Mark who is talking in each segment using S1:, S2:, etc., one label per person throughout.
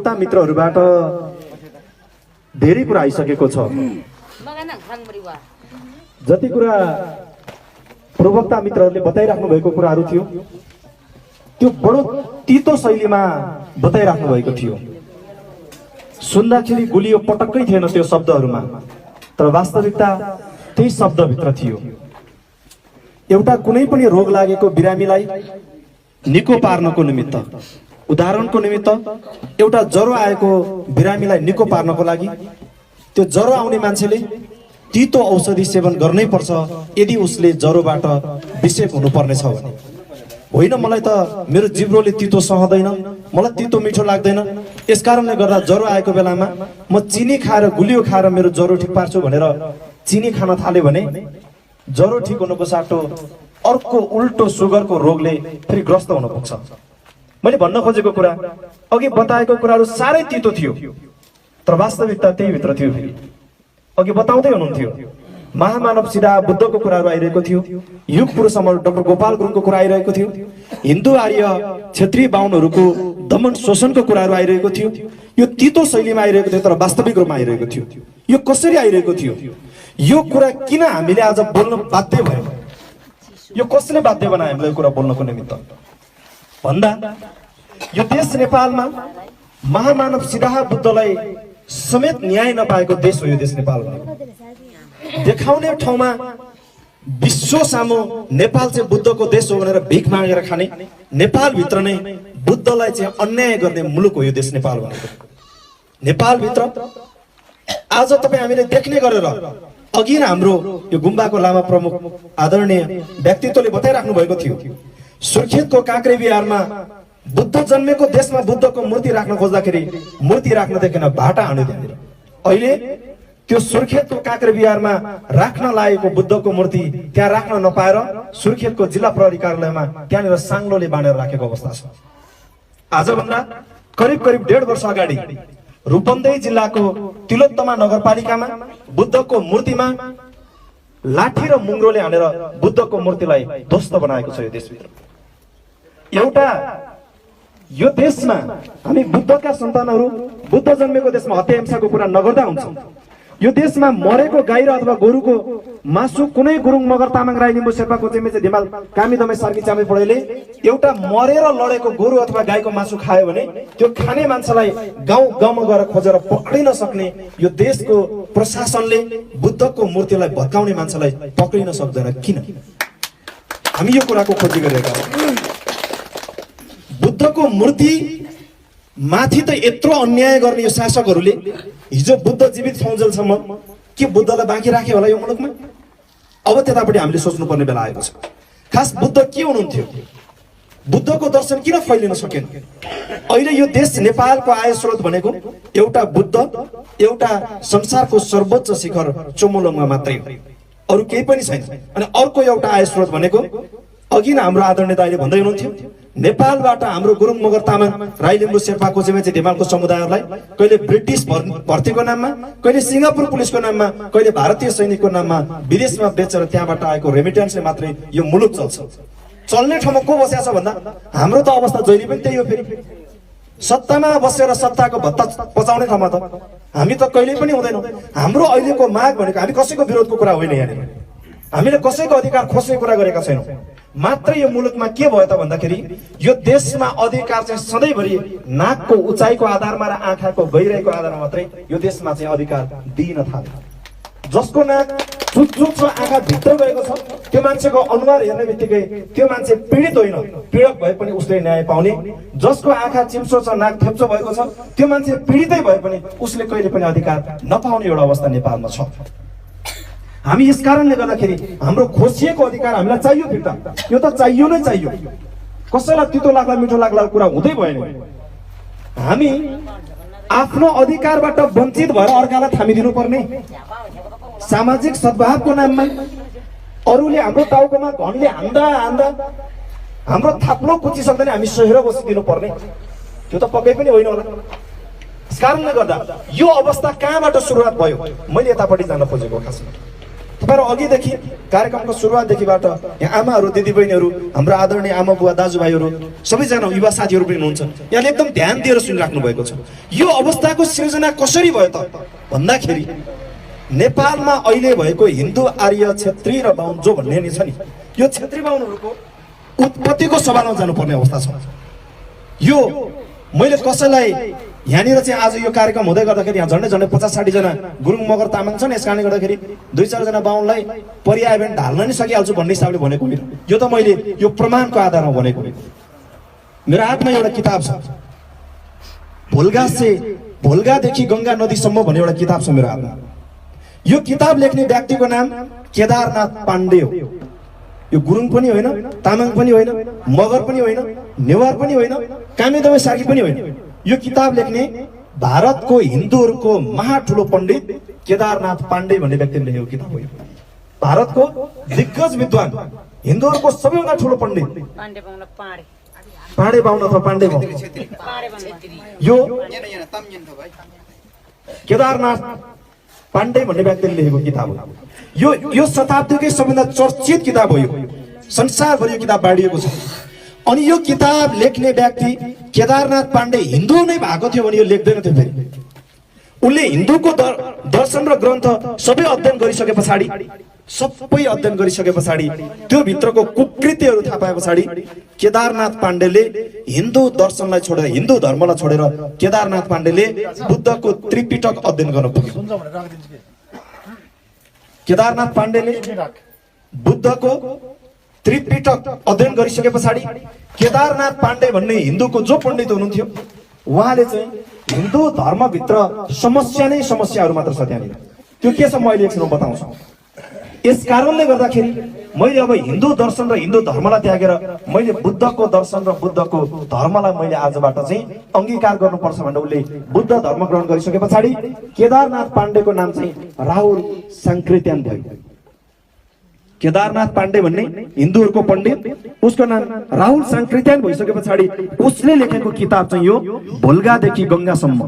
S1: प्रवक्ता मित्रहरूबाट धेरै कुरा आइसकेको छ। जति कुरा प्रवक्ता मित्रहरूले बताइराख्नु भएको कुराहरू थियो त्यो बडो तीतो शैलीमा बताइराख्नु भएको थियो। सुन्दाखेरि गुलियो पटक्कै थिएन त्यो शब्दहरूमा, तर वास्तविकता त्यही शब्दभित्र थियो। एउटा कुनै पनि रोग लागेको बिरामीलाई निको पार्नको निमित्त, उदाहरणको निमित्त एउटा ज्वरो आएको बिरामीलाई निको पार्नको लागि त्यो ज्वरो आउने मान्छेले तीतो औषधि सेवन गर्नै पर्छ यदि उसले ज्वरोबाट विषेक हुनुपर्ने छ भने। होइन मलाई त मेरो जिब्रोले तीतो सहदैन, मलाई तीतो मिठो लाग्दैन, यसकारणले गर्दा ज्वरो आएको बेलामा म चिनी खाएर गुलियो खाएर मेरो ज्वरो ठिक पार्छु भनेर चिनी खान थाल्यो भने ज्वरो ठिक हुनुको साटो अर्को उल्टो सुगरको रोगले फेरि ग्रस्त हुन पुग्छ। मैले भन्न खोजेको कुरा अघि बताएको कुराहरू साह्रै तीतो थियो, तर वास्तविकता त्यही भित्र थियो। फेरि अघि बताउँदै हुनुहुन्थ्यो महामानव सिधा बुद्धको कुराहरू आइरहेको थियो, युग पुरुष अमर डाक्टर गोपाल गुरुङको कुरा आइरहेको थियो, हिन्दू आर्य क्षेत्रीय बाहुनहरूको दमन शोषणको कुराहरू आइरहेको थियो। यो तीतो शैलीमा आइरहेको थियो, तर वास्तविक रूपमा आइरहेको थियो। यो कसरी आइरहेको थियो, यो कुरा किन हामीले आज बोल्न बाध्य भयो, यो कसले बाध्य बनायो हामीलाई कुरा बोल्नको निमित्त भन्दा यो देश नेपालमा महामानव सिधा बुद्धलाई समेत न्याय नपाएको देश हो यो देश नेपाल भनेको। देखाउने ठाउँमा विश्व सामु नेपाल चाहिँ बुद्धको देश हो भनेर भिख मागेर खाने, नेपालभित्र नै बुद्धलाई चाहिँ अन्याय गर्ने मुलुक हो यो देश नेपाल भनेको। नेपालभित्र आज तपाईँ हामीले देख्ने गरेर अघि नै हाम्रो यो गुम्बाको लामा प्रमुख आदरणीय व्यक्तित्वले बताइराख्नु भएको थियो, सुर्खेतको काँक्रे बिहारमा बुद्ध जन्मेको देशमा बुद्धको मूर्ति राख्न खोज्दाखेरि मूर्ति राख्न देखेन, भाटा हान्यो त्यहाँनिर। अहिले त्यो सुर्खेतको काँक्रे बिहारमा राख्न लागेको बुद्धको मूर्ति त्यहाँ राख्न नपाएर सुर्खेतको जिल्ला प्रहरी कार्यालयमा त्यहाँनिर साङ्लोले बाँडेर राखेको अवस्था छ। आजभन्दा करिब 1.5 वर्ष अगाडि रूपन्देही जिल्लाको तिलोत्तमा नगरपालिकामा बुद्धको मूर्तिमा लाठी र मुङ्ग्रोले हानेर बुद्धको मूर्तिलाई ध्वस्त बनाएको छ यो देशभित्र। एउटा यो देशमा हामी बुद्धका सन्तानहरू बुद्ध जन्मेको देशमा हत्या हिंसाको कुरा नगर्दा हुन्छ। यो देशमा मरेको गाई र अथवा गोरुको मासु कुनै गुरुङ मगर तामाङ राई लिम्बू शेर्पा कोचेमेचे धिमाल कामी दमै सार्की चामे पढेले एउटा मरेर लडेको गोरु अथवा गाईको मासु खायो भने त्यो खाने मान्छेलाई गाउँमा गएर खोजेर पक्रिन सक्ने यो देशको प्रशासनले बुद्धको मूर्तिलाई भत्काउने मान्छेलाई पक्रिन सक्दैन किन? हामी यो कुराको खोजी गरिरहेका छौँ। बुद्धको मूर्ति माथि त यत्रो अन्याय गर्ने यो शासकहरूले हिजो बुद्ध जीवित छौन्जेलसम्म के बुद्धलाई बाँकी राख्यो होला यो मुलुकमा? अब त्यतापट्टि हामीले सोच्नुपर्ने बेला आएको छ। खास बुद्ध के हुनुहुन्थ्यो, बुद्धको दर्शन किन फैलिन सकेन? अहिले यो देश नेपालको आय स्रोत भनेको एउटा बुद्ध, एउटा संसारको सर्वोच्च शिखर चोमोलङमा मात्रै हो, अरू केही पनि छैन। अनि अर्को एउटा आय स्रोत भनेको अघि नै हाम्रो आदरणीय दाइले भन्दै हुनुहुन्थ्यो, नेपालबाट हाम्रो गुरुङ मगर तामाङ राई लिम्बू शेर्पा कोचेमेचे धिमालको समुदायहरूलाई कहिले ब्रिटिस भर्तीको नाममा, कहिले सिङ्गापुर पुलिसको नाममा, कहिले भारतीय सैनिकको नाममा विदेशमा बेचेर त्यहाँबाट आएको रेमिटेन्सले मात्रै यो मुलुक चल्छ। चल्ने ठाउँमा को बसेको छ भन्दा हाम्रो त अवस्था जहिले पनि त्यही हो। फेरि सत्तामा बसेर सत्ताको भत्ता पचाउने ठाउँमा त हामी त कहिल्यै पनि हुँदैनौँ। हाम्रो अहिलेको माग भनेको हामी कसैको विरोधको कुरा होइन, यहाँनिर हामीले कसैको अधिकार खोज्ने कुरा गरेका छैनौँ। मात्र यो मुलुकमा के भयो त भन्दाखेरि यो देशमा अधिकार चाहिँ सधैँभरि नाकको उचाइको आधारमा र आँखाको गहिराइको आधारमा मात्रै यो देशमा चाहिँ अधिकार दिइन थाल्यो। जसको नाक चुच्चुक छ, आँखा भित्र गएको छ, त्यो मान्छेको अनुहार हेर्ने बित्तिकै त्यो मान्छे पीडित होइन, पीडक भए पनि उसले न्याय पाउने। जसको आँखा चिम्सो छ, नाक थेप्चो भएको छ, त्यो मान्छे पीडितै भए पनि उसले कहिले पनि अधिकार नपाउने एउटा अवस्था नेपालमा छ। हामी यस कारणले गर्दाखेरि हाम्रो खोजिएको अधिकार हामीलाई चाहियो फिर्ता। यो त चाहियो नै चाहियो, कसैलाई तितो लाग्ला मिठो लाग्ला कुरा हुँदै भएन। हामी आफ्नो अधिकारबाट वञ्चित भएर अर्कालाई थामिदिनु पर्ने, सामाजिक सद्भावको नाममा अरूले हाम्रो टाउकोमा घनले हान्दा हान्दा हाम्रो थाप्लो पुचिसक्दैन हामी सहेर बसिदिनु पर्ने, त्यो त पक्कै पनि होइन होला। यस कारणले गर्दा यो अवस्था कहाँबाट सुरुवात भयो मैले यतापट्टि जान खोजेको खासमा तपाईहरु अघिदेखि कार्यक्रमको सुरुवातदेखिबाट यहाँ आमाहरू दिदीबहिनीहरू हाम्रो आदरणीय आमा बुवा दाजुभाइहरू सबैजना युवा साथीहरू पनि हुनुहुन्छ। यहाँले एकदम ध्यान दिएर सुनिराख्नु भएको छ। यो अवस्थाको सृजना कसरी भयो त भन्दाखेरि नेपालमा अहिले भएको हिन्दू आर्य क्षेत्री र बाहुन जो भन्ने नि छ नि, यो क्षेत्री बाहुनहरूको उत्पत्तिको सवालमा जानुपर्ने अवस्था छ। यो मैले कसैलाई यहाँनिर चाहिँ आज यो कार्यक्रम हुँदै गर्दाखेरि यहाँ झन्डै झन्डै 50-60 जना गुरुङ मगर तामाङ छन्। यस कारणले गर्दाखेरि 2-4 जना बाहुनलाई पर्याय भने ढाल्न नि सकिहाल्छु भन्ने हिसाबले भनेको होइन। यो त मैले यो प्रमाणको आधारमा भनेको। मेरो हातमा एउटा किताब छ, भोल्गादेखि गंगा नदीसम्म भन्ने एउटा किताब छ मेरो हातमा। यो किताब लेख्ने व्यक्तिको नाम केदारनाथ पाण्डे हो। यो गुरुङ पनि होइन, तामाङ पनि होइन, मगर पनि होइन, नेवार पनि होइन, कामी दमाई सार्की पनि होइन। यो किताब लेख्ने भारतको हिन्दूहरूको महाठुलो पण्डित केदारनाथ पाण्डे भन्ने व्यक्तिले लेखेको किताब हो। भारतको दिग्गज विद्वान, हिन्दूहरूको सबैभन्दा ठुलो पण्डित पाण्डे बाहुन अथवा पाण्डे बाहुन, यो केदारनाथ पाण्डे भन्ने व्यक्तिले लेखेको किताब हो। यो शताब्दीकै सबैभन्दा चर्चित किताब हो। यो संसारभरि यो किताब बाँडिएको छ। अनि यो किताब लेख्ने व्यक्ति केदारनाथ पाण्डे हिन्दू नै भएको थियो भने यो लेख्दैन थियो। फेरि उनले हिन्दूको दर्शन र ग्रन्थ सबै अध्ययन गरिसके पछाडि त्यो भित्रको कुकृत्यहरू थाहा पाए पछाडि केदारनाथ पाण्डेले हिन्दू दर्शनलाई छोडेर, हिन्दू धर्मलाई छोडेर केदारनाथ पाण्डेले बुद्धको त्रिपिटक अध्ययन गर्न पुग्यो। केदारनाथ पाण्डेले बुद्धको त्रिपिटक अध्ययन गरिसके पछाडि केदारनाथ पाण्डे भन्ने हिन्दूको जो पण्डित हुनुहुन्थ्यो उहाँले चाहिँ हिन्दू धर्मभित्र समस्या नै समस्याहरू मात्र छ त्यहाँनिर। त्यो के छ म अहिले एकछिनमा बताउँछु। यस कारणले गर्दाखेरि मैले अब हिन्दू दर्शन र हिन्दू धर्मलाई त्यागेर मैले बुद्धको दर्शन र बुद्धको धर्मलाई मैले आजबाट चाहिँ अंगीकार गर्नुपर्छ भनेर उसले बुद्ध धर्म ग्रहण गरिसके पछाडि केदारनाथ पाण्डेको नाम चाहिँ राहुल सांकृत्यान भयो। केदारनाथ पाण्डे भन्ने हिन्दूहरूको पण्डित, उसको नाम राहुल सांकृत्यान भइसके पछाडि उसले लेखेको किताब चाहिँ यो भोल्गादेखि गंगासम्म,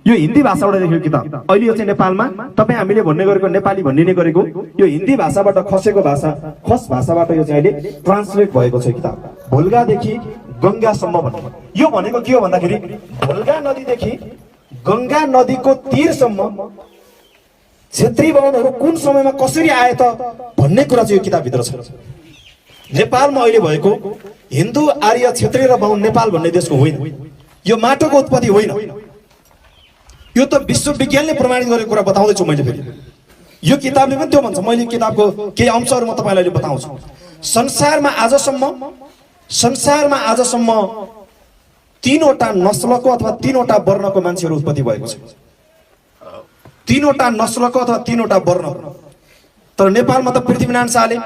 S1: यो हिन्दी भाषाबाट लेखेको किताब। अहिले यो चाहिँ नेपालमा तपाईँ हामीले भन्ने गरेको नेपाली भनिने गरेको यो हिन्दी भाषाबाट खसेको भाषा, खस भाषाबाट यो चाहिँ अहिले ट्रान्सलेट भएको छ किताब, भोल्गादेखि गंगासम्म भन्ने। यो भनेको के हो भन्दाखेरि भोल्गा नदीदेखि गंगा नदीको तीरसम्म क्षेत्री बाहुनहरू कुन समयमा कसरी आए त भन्ने कुरा चाहिँ यो किताबभित्र छ। नेपालमा अहिले भएको हिन्दू आर्य क्षेत्री र बाहुन नेपाल भन्ने देशको होइन। यो माटोको उत्पत्ति होइन। यो त विश्वविज्ञानले प्रमाणित गरेको कुरा बताउँदैछु मैले। फेरि यो किताबले पनि त्यो भन्छ। मैले किताबको केही अंशहरू म तपाईँलाई अहिले बताउँछु। संसारमा आजसम्म 3वटा नस्लको अथवा 3वटा वर्णको मान्छेहरू उत्पत्ति भएको छ। 3वटा नस्लको अथवा 3वटा वर्णको। तर नेपालमा त पृथ्वीनारायण शाहले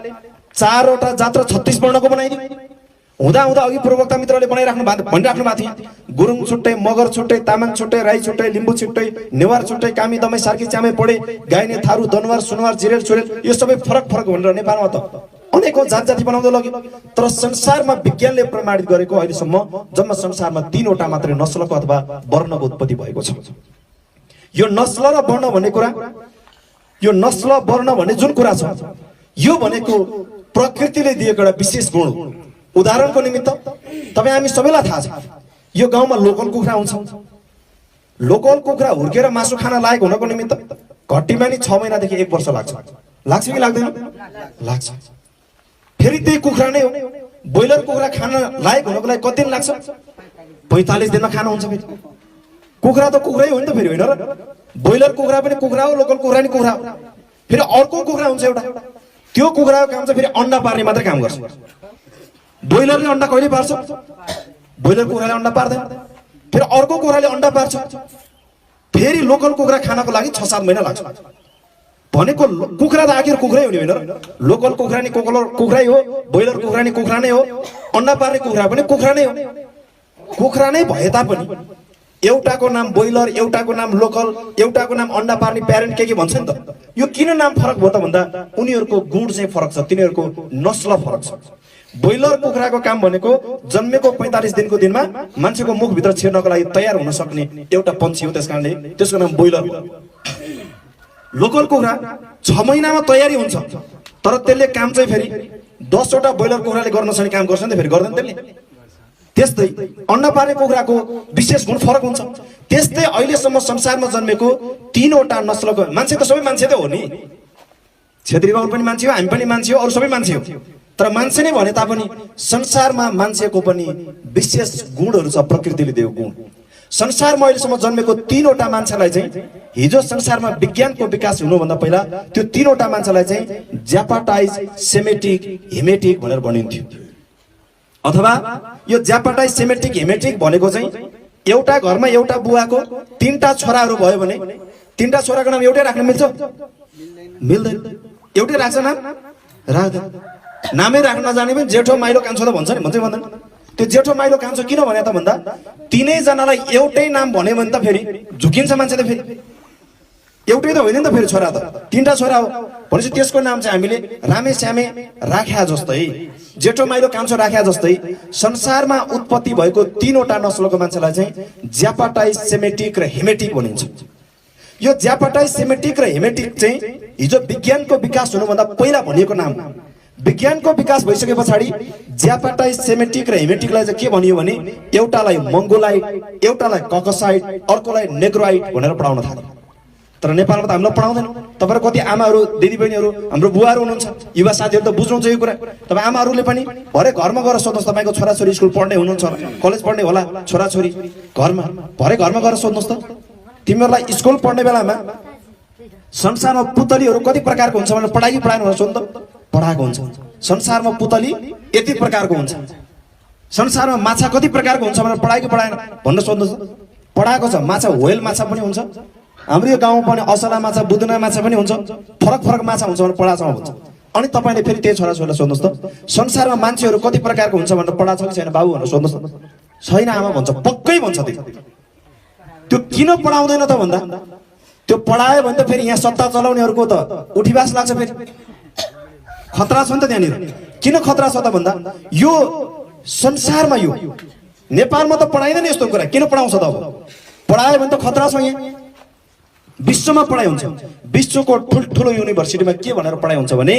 S1: 4वटा जात र 36 वर्णको बनाइदियो। हुँदा अघि पूर्ववक्ता मित्रले भनिराख्नु भएको थियो, गुरुङ छुट्टै, मगर छुट्टै, तामाङ छुट्टै, राई छुट्टै, लिम्बू छुट्टै, नेवार छुट्टै, कामी दमाई सार्की चामे पढे, गाइने थारू दनवार सुनवार जिरेल चुरेल, यो सबै फरक भनेर नेपालमा त अनेकौं जाति बनाउँदै लग्यो। तर संसारमा विज्ञानले प्रमाणित गरेको अहिलेसम्म जम्मा संसारमा 3वटा मात्रै नस्लको अथवा वर्णको उत्पत्ति भएको छ। यो नस्ल र वर्ण भन्ने कुरा, यो नस्ल वर्ण भन्ने जुन कुरा छ, यो भनेको प्रकृतिले दिएको एउटा विशेष गुण हो। उदाहरणको निमित्त तपाईँ हामी सबैलाई थाहा छ, यो गाउँमा लोकल कुखुरा हुन्छ। लोकल कुखुरा हुर्केर मासु खान लायक हुनको निमित्त घट्टीमा नि 6 महिनादेखि 1 वर्ष लाग्छ कि लाग्दैन? लाग्छ। फेरि त्यही कुखुरा नै हो, ब्रोइलर कुखुरा खान लायक हुनको लागि कति दिन लाग्छ? 45 दिनमा खान हुन्छ। फेरि कुखुरा त कुखुरै हो नि त, फेरि होइन र? ब्रोइलर कुखुरा पनि कुखुरा हो, लोकल कुखुरा नि कुखुरा हो। फेरि अर्को कुखुरा हुन्छ एउटा, त्यो कुखुराको काम चाहिँ फेरि अन्डा पार्ने मात्रै काम गर्छ। ब्रोइलरले अन्डा कहिले पार्छ? ब्रोइलर कुखुराले अन्डा पार्दैन। फेरि अर्को कुखुराले अन्डा पार्छ। फेरि लोकल कुखुरा खानको लागि 6-7 महिना लाग्छ। भनेको कुखुरा त आखिर कुखुरै हो नि, होइन र? लोकल कुखुरा नि कुखुरै हो, ब्रोइलर कुखुरा नि कुखुरा नै हो, अन्डा पार्ने कुखुरा पनि कुखुरा नै हो। कुखुरा नै भए तापनि एउटाको नाम ब्रोइलर, एउटाको नाम लोकल, एउटाको नाम अन्डा पार्ने प्यारेन्ट के भन्छ नि त। यो किन नाम फरक भयो त भन्दा उनीहरूको गुण चाहिँ फरक छ, तिनीहरूको नस्ल फरक छ। ब्रोइलर कुखुराको काम भनेको जन्मेको 45 दिनको दिनमा मान्छेको मुखभित्र छिर्नको लागि तयार हुन सक्ने एउटा पन्छी हो, त्यसकारणले त्यसको नाम ब्रोइलर हो। लोकल कुखुरा 6 महिनामा तयारी हुन्छ, तर त्यसले काम चाहिँ फेरि 10 वटा ब्रोइलर कुखुराले गर्न सक्ने काम गर्छ नि त, फेरि गर्दैन त्यसले। त्यस्तै अन्डा पार्ने कुखुराको विशेष गुण फरक हुन्छ। त्यस्तै अहिलेसम्म संसारमा जन्मेको 3 वटा नस्लको मान्छे त सबै मान्छे त हो नि, छेत्री बाहुन पनि मान्छे हो, हामी पनि मान्छे हो, अरू सबै मान्छे हो, तर मान्छे नै भने तापनि संसारमा मान्छेको पनि विशेष गुणहरू छ, प्रकृतिले दिएको गुण। संसारमा अहिलेसम्म जन्मेको 3 वटा मान्छेलाई चाहिँ हिजो संसारमा विज्ञानको विकास हुनुभन्दा पहिला त्यो 3 वटा मान्छेलाई चाहिँ ज्यापाटाइज, सेमेटिक, हेमेटिक भनेर भनिन्थ्यो। अथवा यो ज्यापाटाइज, सेमेटिक, हेमेटिक भनेको चाहिँ एउटा घरमा एउटा बुवाको 3टा छोराहरू भयो भने 3टा छोराको नाम एउटै राख्न मिल्छ? मिल्दैन। एउटै राख्छ नाम? राख्दैन। नामै राख्न नजाने पनि जेठो माइलो कान्छो त भन्छ नि, भन्छै भन्दैन। त्यो जेठो माइलो कान्छो किन भने त भन्दा तीनैजनालाई एउटै नाम भन्यो भने त फेरि झुकिन्छ मान्छे त, फेरि एउटै त होइन नि त, फेरि छोरा त 3टा छोरा हो भनेपछि त्यसको नाम चाहिँ हामीले रामे श्यामे राख्या जस्तै, जेठो माइलो कान्छो राख्या जस्तै संसारमा उत्पत्ति भएको 3 वटा नस्लको मान्छेलाई चाहिँ ज्यापाटाइज, सेमेटिक र हेमेटिक भनिन्छ। यो ज्यापाटाइज, सेमेटिक र हेमेटिक चाहिँ हिजो विज्ञानको विकास हुनुभन्दा पहिला भनिएको नाम। विज्ञानको विकास भइसके पछाडि ज्यापाटाइज, सेमेटिक र हेमेटिकलाई चाहिँ के भनियो भने एउटालाई मंगोलाइट, एउटालाई ककसाइट, अर्कोलाई नेग्रोइट भनेर पढाउन थाल्यो। तर नेपालमा त हामीलाई पढाउँदैन। तपाईहरु कति आमाहरू, दिदीबहिनीहरू, हाम्रो बुवाहरू हुनुहुन्छ, युवा साथीहरू त बुझ्नुहुन्छ यो कुरा। तपाईँ आमाहरूले पनि भरे घरमा गएर सोध्नुहोस्, तपाईँको छोराछोरी स्कुल पढ्ने हुनुहुन्छ, कलेज पढ्ने होला छोराछोरी, घरमा भरे घरमा गएर सोध्नुहोस् त, तिमीहरूलाई स्कुल पढ्ने बेलामा संसारमा पुतलीहरू कति प्रकारको हुन्छ भनेर पढाइ कि पढाएन भनेर सोध्नु त? पढाएको हुन्छ। संसारमा पुतली यति प्रकारको हुन्छ, संसारमा माछा कति प्रकारको हुन्छ भनेर पढाइ कि पढाएन भनेर सोध्नुहोस् त? पढाएको छ। माछा व्हेल माछा पनि हुन्छ, हाम्रो यो गाउँमा पनि असला माछा, बुदुना माछा पनि हुन्छ, फरक फरक माछा हुन्छ भनेर पढाएको छ भन्छ। अनि तपाईँले फेरि त्यही छोराछोरीलाई सोध्नुहोस् त, संसारमा मान्छेहरू कति प्रकारको हुन्छ भनेर पढाएको छ कि छैन बाबु भनेर सोध्नुहोस् त? छैन आमा भन्छ, पक्कै भन्छ। त्यो किन पढाउँदैन त भन्दा त्यो पढायो भने त फेरि यहाँ सत्ता चलाउनेहरूको त उठीवास लाग्छ, फेरि खतरा छ नि त त्यहाँनिर। किन खतरा छ त भन्दा यो संसारमा, यो नेपालमा त पढाइदैन यस्तो कुरा, किन पढाउँछ त? अब पढायो भने त खतरा छ। यहाँ विश्वमा पढाइ हुन्छ, विश्वको ठुल्ठुलो युनिभर्सिटीमा के भनेर पढाइ हुन्छ भने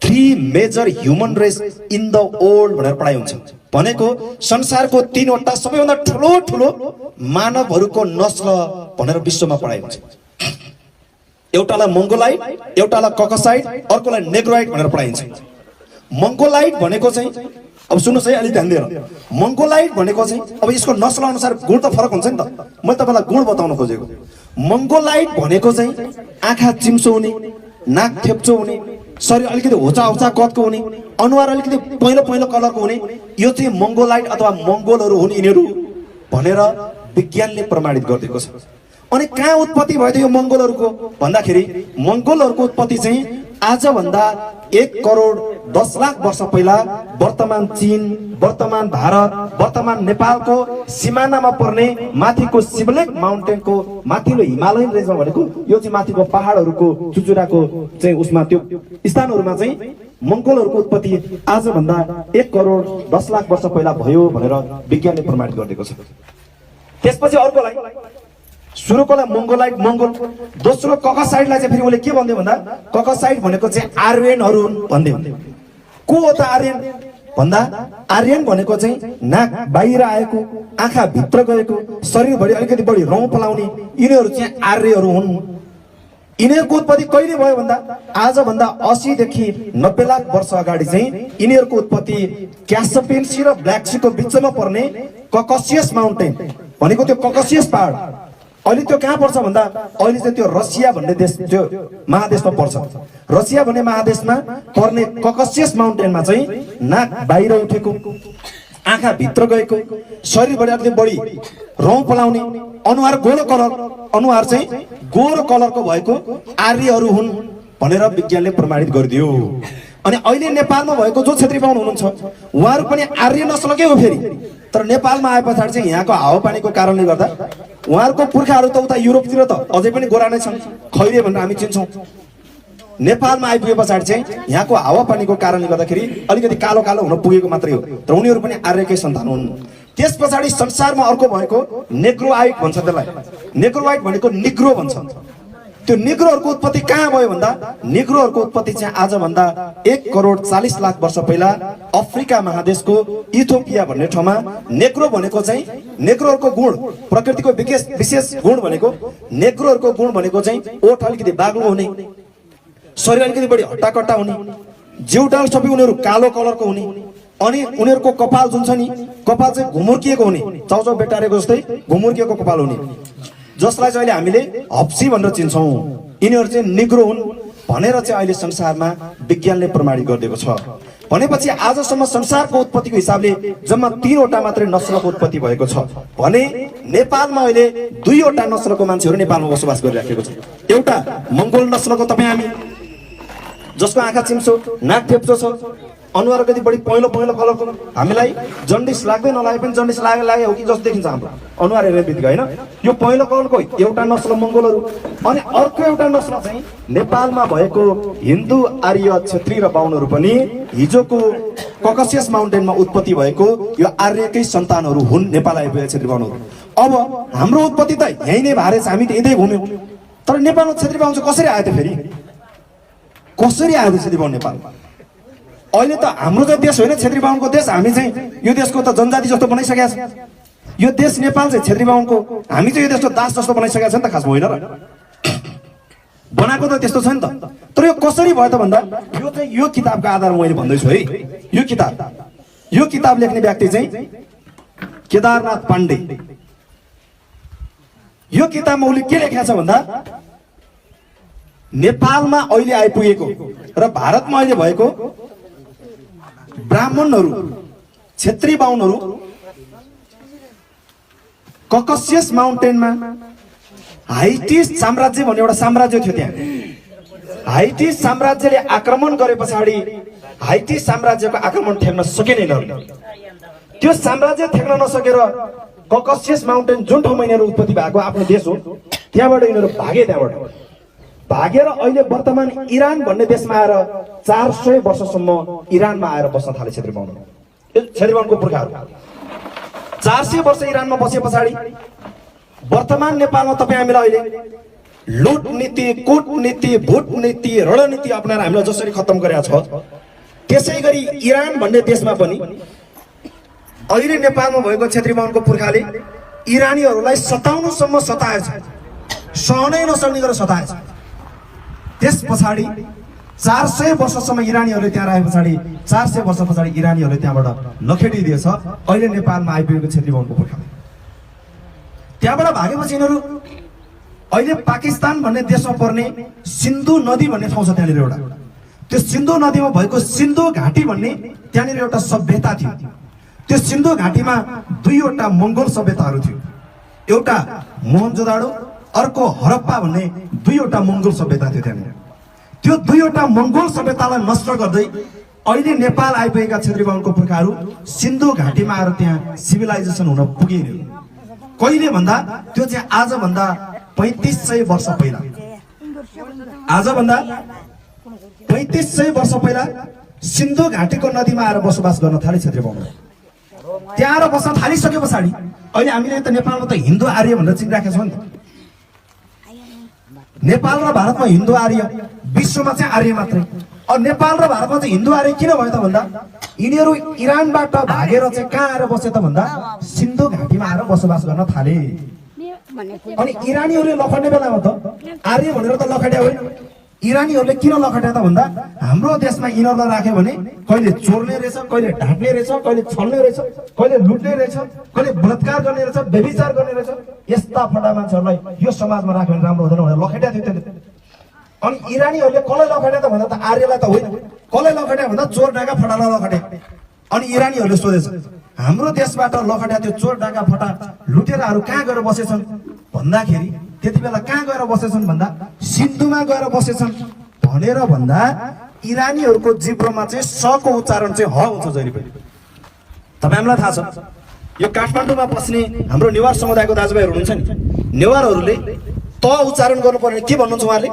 S1: 3 major human race in the world भनेर पढाइ हुन्छ। भनेको संसारको 3 वटा सबैभन्दा ठुलो ठुलो मानवहरूको नस्ल भनेर विश्वमा पढाइ हुन्छ। एउटालाई मंगोलाइट, एउटालाई ककसाइट, अर्कोलाई नेग्रोइट भनेर पढाइन्छ। मंगोलाइट भनेको चाहिँ अब सुन्नुहोस् है, अलि ध्यान दिएर, मंगोलाइट भनेको चाहिँ अब यसको नस्ल अनुसार गुण त फरक हुन्छ नि त। मैले तपाईँलाई गुण बताउन खोजेको। मंगोलाइट भनेको चाहिँ आँखा चिम्सो हुने, नाक थेप्चो हुने, शरीर अलिकति होचा होचा कदको हुने, अनुहार अलिकति पहेँलो पहेँलो कलरको हुने, यो चाहिँ मंगोलाइट अथवा मंगोलहरू हुन् यिनीहरू भनेर विज्ञानले प्रमाणित गरिदिएको छ। अनि कहाँ उत्पत्ति भयो त यो मंगोलहरूको भन्दाखेरि मंगोलहरूको उत्पत्ति चाहिँ आजभन्दा 1 करोड 10 लाख वर्ष पहिला वर्तमान चीन, वर्तमान भारत, वर्तमान नेपालको सिमानामा पर्ने माथिको शिवलेक माउन्टेनको माथिल्लो हिमालयन रेन्जमा भनेको यो चाहिँ माथिको पहाडहरूको चुचुराको चाहिँ उसमा त्यो स्थानहरूमा चाहिँ मंगोलहरूको उत्पत्ति आजभन्दा 1 करोड 10 लाख वर्ष पहिला भयो भनेर विज्ञानले प्रमाणित गरिदिएको छ। त्यसपछि अर्कोलाई सुरुकोलाई मंगोलाइट, मंगोल, दोस्रो ककसाइटलाई चाहिँ फेरि उले के भन्दै भन्दा ककसाइट भनेको चाहिँ आर्यनहरू भन्दै भन्दै। को हो त आर्यन भन्दा आर्यन भनेको चाहिँ नाक बाहिर आएको, आँखा भित्र गएको, शरीरभरि अलिकति बढी रौँ पलाउने यिनीहरू चाहिँ आर्यहरू हुन्। यिनीहरूको उत्पत्ति कहिले भयो भन्दा आजभन्दा 80 देखि 90 लाख वर्ष अगाडि चाहिँ यिनीहरूको उत्पत्ति क्यास्पियन सी र ब्ल्याक सीको बिचमा पर्ने ककसियस माउन्टेन भनेको त्यो ककसियस पहाड, अहिले त्यो कहाँ पर्छ भन्दा अहिले चाहिँ त्यो रसिया भन्ने देश, त्यो महादेशमा पर्छ। रसिया भन्ने महादेशमा पर्ने ककसियस माउन्टेनमा चाहिँ नाक बाहिर उठेको, आँखा भित्र गएको, शरीरभरि अलिकति बढी रौँ पलाउने, अनुहार गोरो कलर, अनुहार चाहिँ गोरो कलरको भएको आर्यहरू हुन् भनेर विज्ञानले प्रमाणित गरिदियो। अनि अहिले नेपालमा भएको जो क्षेत्री बाहुन हुनुहुन्छ उहाँहरू पनि आर्य नस्लकै हो फेरि, तर नेपालमा आए पछाडि चाहिँ यहाँको हावापानीको कारणले गर्दा उहाँहरूको पुर्खाहरू त उता युरोपतिर त अझै पनि गोरा नै छन्, खैरे भनेर हामी चिन्छौँ। नेपालमा आइपुगे पछाडि चाहिँ यहाँको हावापानीको कारणले गर्दाखेरि अलिकति कालो कालो हुन पुगेको मात्रै हो, तर उनीहरू पनि आर्यकै सन्तान हुन्। त्यस पछाडि संसारमा अर्को भएको नेग्रोआइट भन्छ त्यसलाई। नेग्रोआइट भनेको निग्रो भन्छ। त्यो निग्रोहरूको उत्पत्ति कहाँ भयो भन्दा निग्रोहरूको उत्पत्ति चाहिँ आजभन्दा 1,40,00,000 वर्ष पहिला अफ्रिका महादेशको इथियोपिया भन्ने ठाउँमा नेग्रो भनेको चाहिँ नेग्रोहरूको गुण प्रकृतिको विशेष गुण भनेको नेग्रोहरूको गुण भनेको चाहिँ ओठ अलिकति बाग्लो हुने, शरीर अलिकति बढी हट्टाकट्टा हुने, जिउडाल सबै उनीहरू कालो कलरको हुने, अनि उनीहरूको कपाल जुन छ नि कपाल चाहिँ घुमुर्किएको हुने, चाउचाउ बेटारेको जस्तै घुमुर्किएको कपाल हुने, जसलाई चाहिँ अहिले हामीले हप्सी भनेर चिन्छौँ। यिनीहरू चाहिँ निग्रो हुन् भनेर चाहिँ अहिले संसारमा विज्ञानले प्रमाणित गरिदिएको छ। भनेपछि आजसम्म संसारको उत्पत्तिको हिसाबले जम्मा 3वटा मात्रै नस्लको उत्पत्ति भएको छ भने नेपालमा अहिले 2वटा नस्लको मान्छेहरू नेपालमा बसोबास गरिराखेको छ। एउटा मंगोल नस्लको तपाईँ हामी जसको आँखा चिम्सो, नाक ठेप्चो छ, अनुहार कति बढी पहेँलो पहेँलो कलरको, हामीलाई जन्डिस लाग्दै नलागे पनि जन्डिस लागे हो कि जस्तो देखिन्छ हाम्रो अनुहार हेर्ने बित्तिकै होइन। यो पहेँलो कलरको एउटा नस्ल मंगोलहरू। अनि अर्को एउटा नस्ल चाहिँ नेपालमा भएको हिन्दू, आर्य, क्षेत्री र बाहुनहरू पनि हिजोको ककसियस माउन्टेनमा उत्पत्ति भएको यो आर्यकै सन्तानहरू हुन् नेपाल आइपुगेका क्षेत्री बाहुनहरू। अब हाम्रो उत्पत्ति त यही नै भएर चाहिँ हामी त यतै घुम्यौँ, तर नेपालमा क्षेत्री बाहुन चाहिँ कसरी आयो त फेरि? कसरी आयो त क्षेत्री बाहुन नेपालमा? अहिले त हाम्रो चाहिँ देश होइन क्षेत्री बाहुनको देश, हामी चाहिँ यो देशको त जनजाति जस्तो बनाइसकेका छ। यो देश नेपाल चाहिँ क्षेत्री बाहुनको, हामी चाहिँ यो देशको दास जस्तो बनाइसकेका छ नि त खासमा होइन र? बनाएको त त्यस्तो छ नि त। तर यो कसरी भयो त भन्दा यो चाहिँ यो किताबको आधारमा मैले भन्दैछु है। यो किताब लेख्ने व्यक्ति चाहिँ केदारनाथ पाण्डे। यो किताबमा उसले के लेखेको छ भन्दा नेपालमा अहिले आइपुगेको र भारतमा अहिले भएको ब्राह्मणहरू, क्षेत्री बाहुनहरू ककसियस माउन्टेनमा हाइटिस साम्राज्य भन्ने एउटा साम्राज्य थियो। त्यहाँ हाइटिस साम्राज्यले आक्रमण गरे पछाडि हाइटिस साम्राज्यको आक्रमण ठेक्न सकेन यिनीहरूले। त्यो साम्राज्य ठेक्न नसकेर ककसियस माउन्टेन जुन ठाउँमा यिनीहरू उत्पत्ति भएको आफ्नो देश हो त्यहाँबाट यिनीहरू भागे। त्यहाँबाट भागेर अहिले वर्तमान इरान भन्ने देशमा आएर 400 वर्षसम्म इरानमा आएर बस्न थाले क्षेत्री बाहुन। क्षेत्री बाहुनको पुर्खाहरू 400 वर्ष इरानमा बसे पछाडि वर्तमान नेपालमा तपाईँ हामीलाई अहिले लुट नीति, कूटनीति, भूटनीति, रणनीति अपनाएर हामीलाई जसरी खत्तम गरेका छ त्यसै गरी इरान भन्ने देशमा पनि अहिले नेपालमा भएको क्षेत्री बाहुनको पुर्खाले इरानीहरूलाई 57 सम्म सताएछ, सहनै नसक्ने गरेर सताएछ। त्यस पछाडि 400 वर्षसम्म इरानीहरूले त्यहाँ आए पछाडि 400 वर्ष पछाडि इरानीहरूले त्यहाँबाट नखेडिदिएछ अहिले नेपालमा आइपुगेको क्षेत्री बाहुनको पुर्खाले। त्यहाँबाट भागेपछि यिनीहरू अहिले पाकिस्तान भन्ने देशमा पर्ने सिन्धु नदी भन्ने ठाउँ छ त्यहाँनिर एउटा। त्यो सिन्धु नदीमा भएको सिन्धु घाटी भन्ने त्यहाँनिर एउटा सभ्यता थियो। त्यो सिन्धु घाटीमा 2वटा मंगोल सभ्यताहरू थियो। एउटा मोहनजोदाडो, अर्को हरप्पा भन्ने 2वटा मंगोल सभ्यता थियो त्यहाँनिर। त्यो 2वटा मंगोल सभ्यतालाई नष्ट गर्दै अहिले नेपाल आइपुगेका क्षेत्री बाहुनको पुर्खाहरू सिन्धु घाटीमा आएर त्यहाँ सिभिलाइजेसन हुन पुगे। कहिले भन्दा त्यो चाहिँ आजभन्दा 3500 वर्ष पहिला, आजभन्दा 3500 वर्ष पहिला सिन्धु घाटीको नदीमा आएर बसोबास गर्न थाले क्षेत्री बाहुन। त्यहाँ आएर बस्न थालिसके पछाडि अहिले हामीले त नेपालमा त हिन्दू आर्य भनेर चिनिराखेका छौँ नि त। नेपाल र भारतमा हिन्दू आर्य, विश्वमा चाहिँ आर्य मात्रै। अब नेपाल र भारतमा चाहिँ हिन्दू आर्य किन भयो त भन्दा यिनीहरू इरानबाट भागेर चाहिँ कहाँ आएर बसे त भन्दा सिन्धु घाटीमा आएर बसोबास गर्न थाले। अनि इरानीहरूले लखट्ने बेलामा त आर्य भनेर त लखट्या होइन। इरानीहरूले किन लखट्या त भन्दा हाम्रो देशमा यिनीहरूलाई राख्यो भने कहिले चोर्ने रहेछ, कहिले ढाँट्ने रहेछ, कहिले छल्ने रहेछ, कहिले लुट्ने रहेछ, कहिले बलात्कार गर्ने रहेछ, व्यभिचार गर्ने रहेछ। यस्ता फटा मान्छेहरूलाई यो समाजमा राख्यो भने राम्रो हुँदैन भनेर लखट्या थियो त्यसले। अनि इरानीहरूले कसलाई लखट्या त भन्दा त आर्यलाई त होइन, कसलाई लखट्या भन्दा चोर डाका फटालाई लखट्या। अनि इरानीहरूले सोधेछ हाम्रो देशबाट लखट्या त्यो चोर डाका फटा लुटेराहरू कहाँ गएर बसेछन् भन्दाखेरि त्यति बेला कहाँ गएर बसेछन् भन्दा सिन्धुमा गएर बसेछन् भनेर भन्दा इरानीहरूको जिब्रोमा चाहिँ सको उच्चारण चाहिँ ह हुन्छ जहिले पनि। तपाईँ हामीलाई थाहा छ यो काठमाडौँमा बस्ने हाम्रो नेवार समुदायको दाजुभाइहरू हुनुहुन्छ नि, नेवारहरूले त उच्चारण गर्नुपर्ने के भन्नुहुन्छ उहाँले?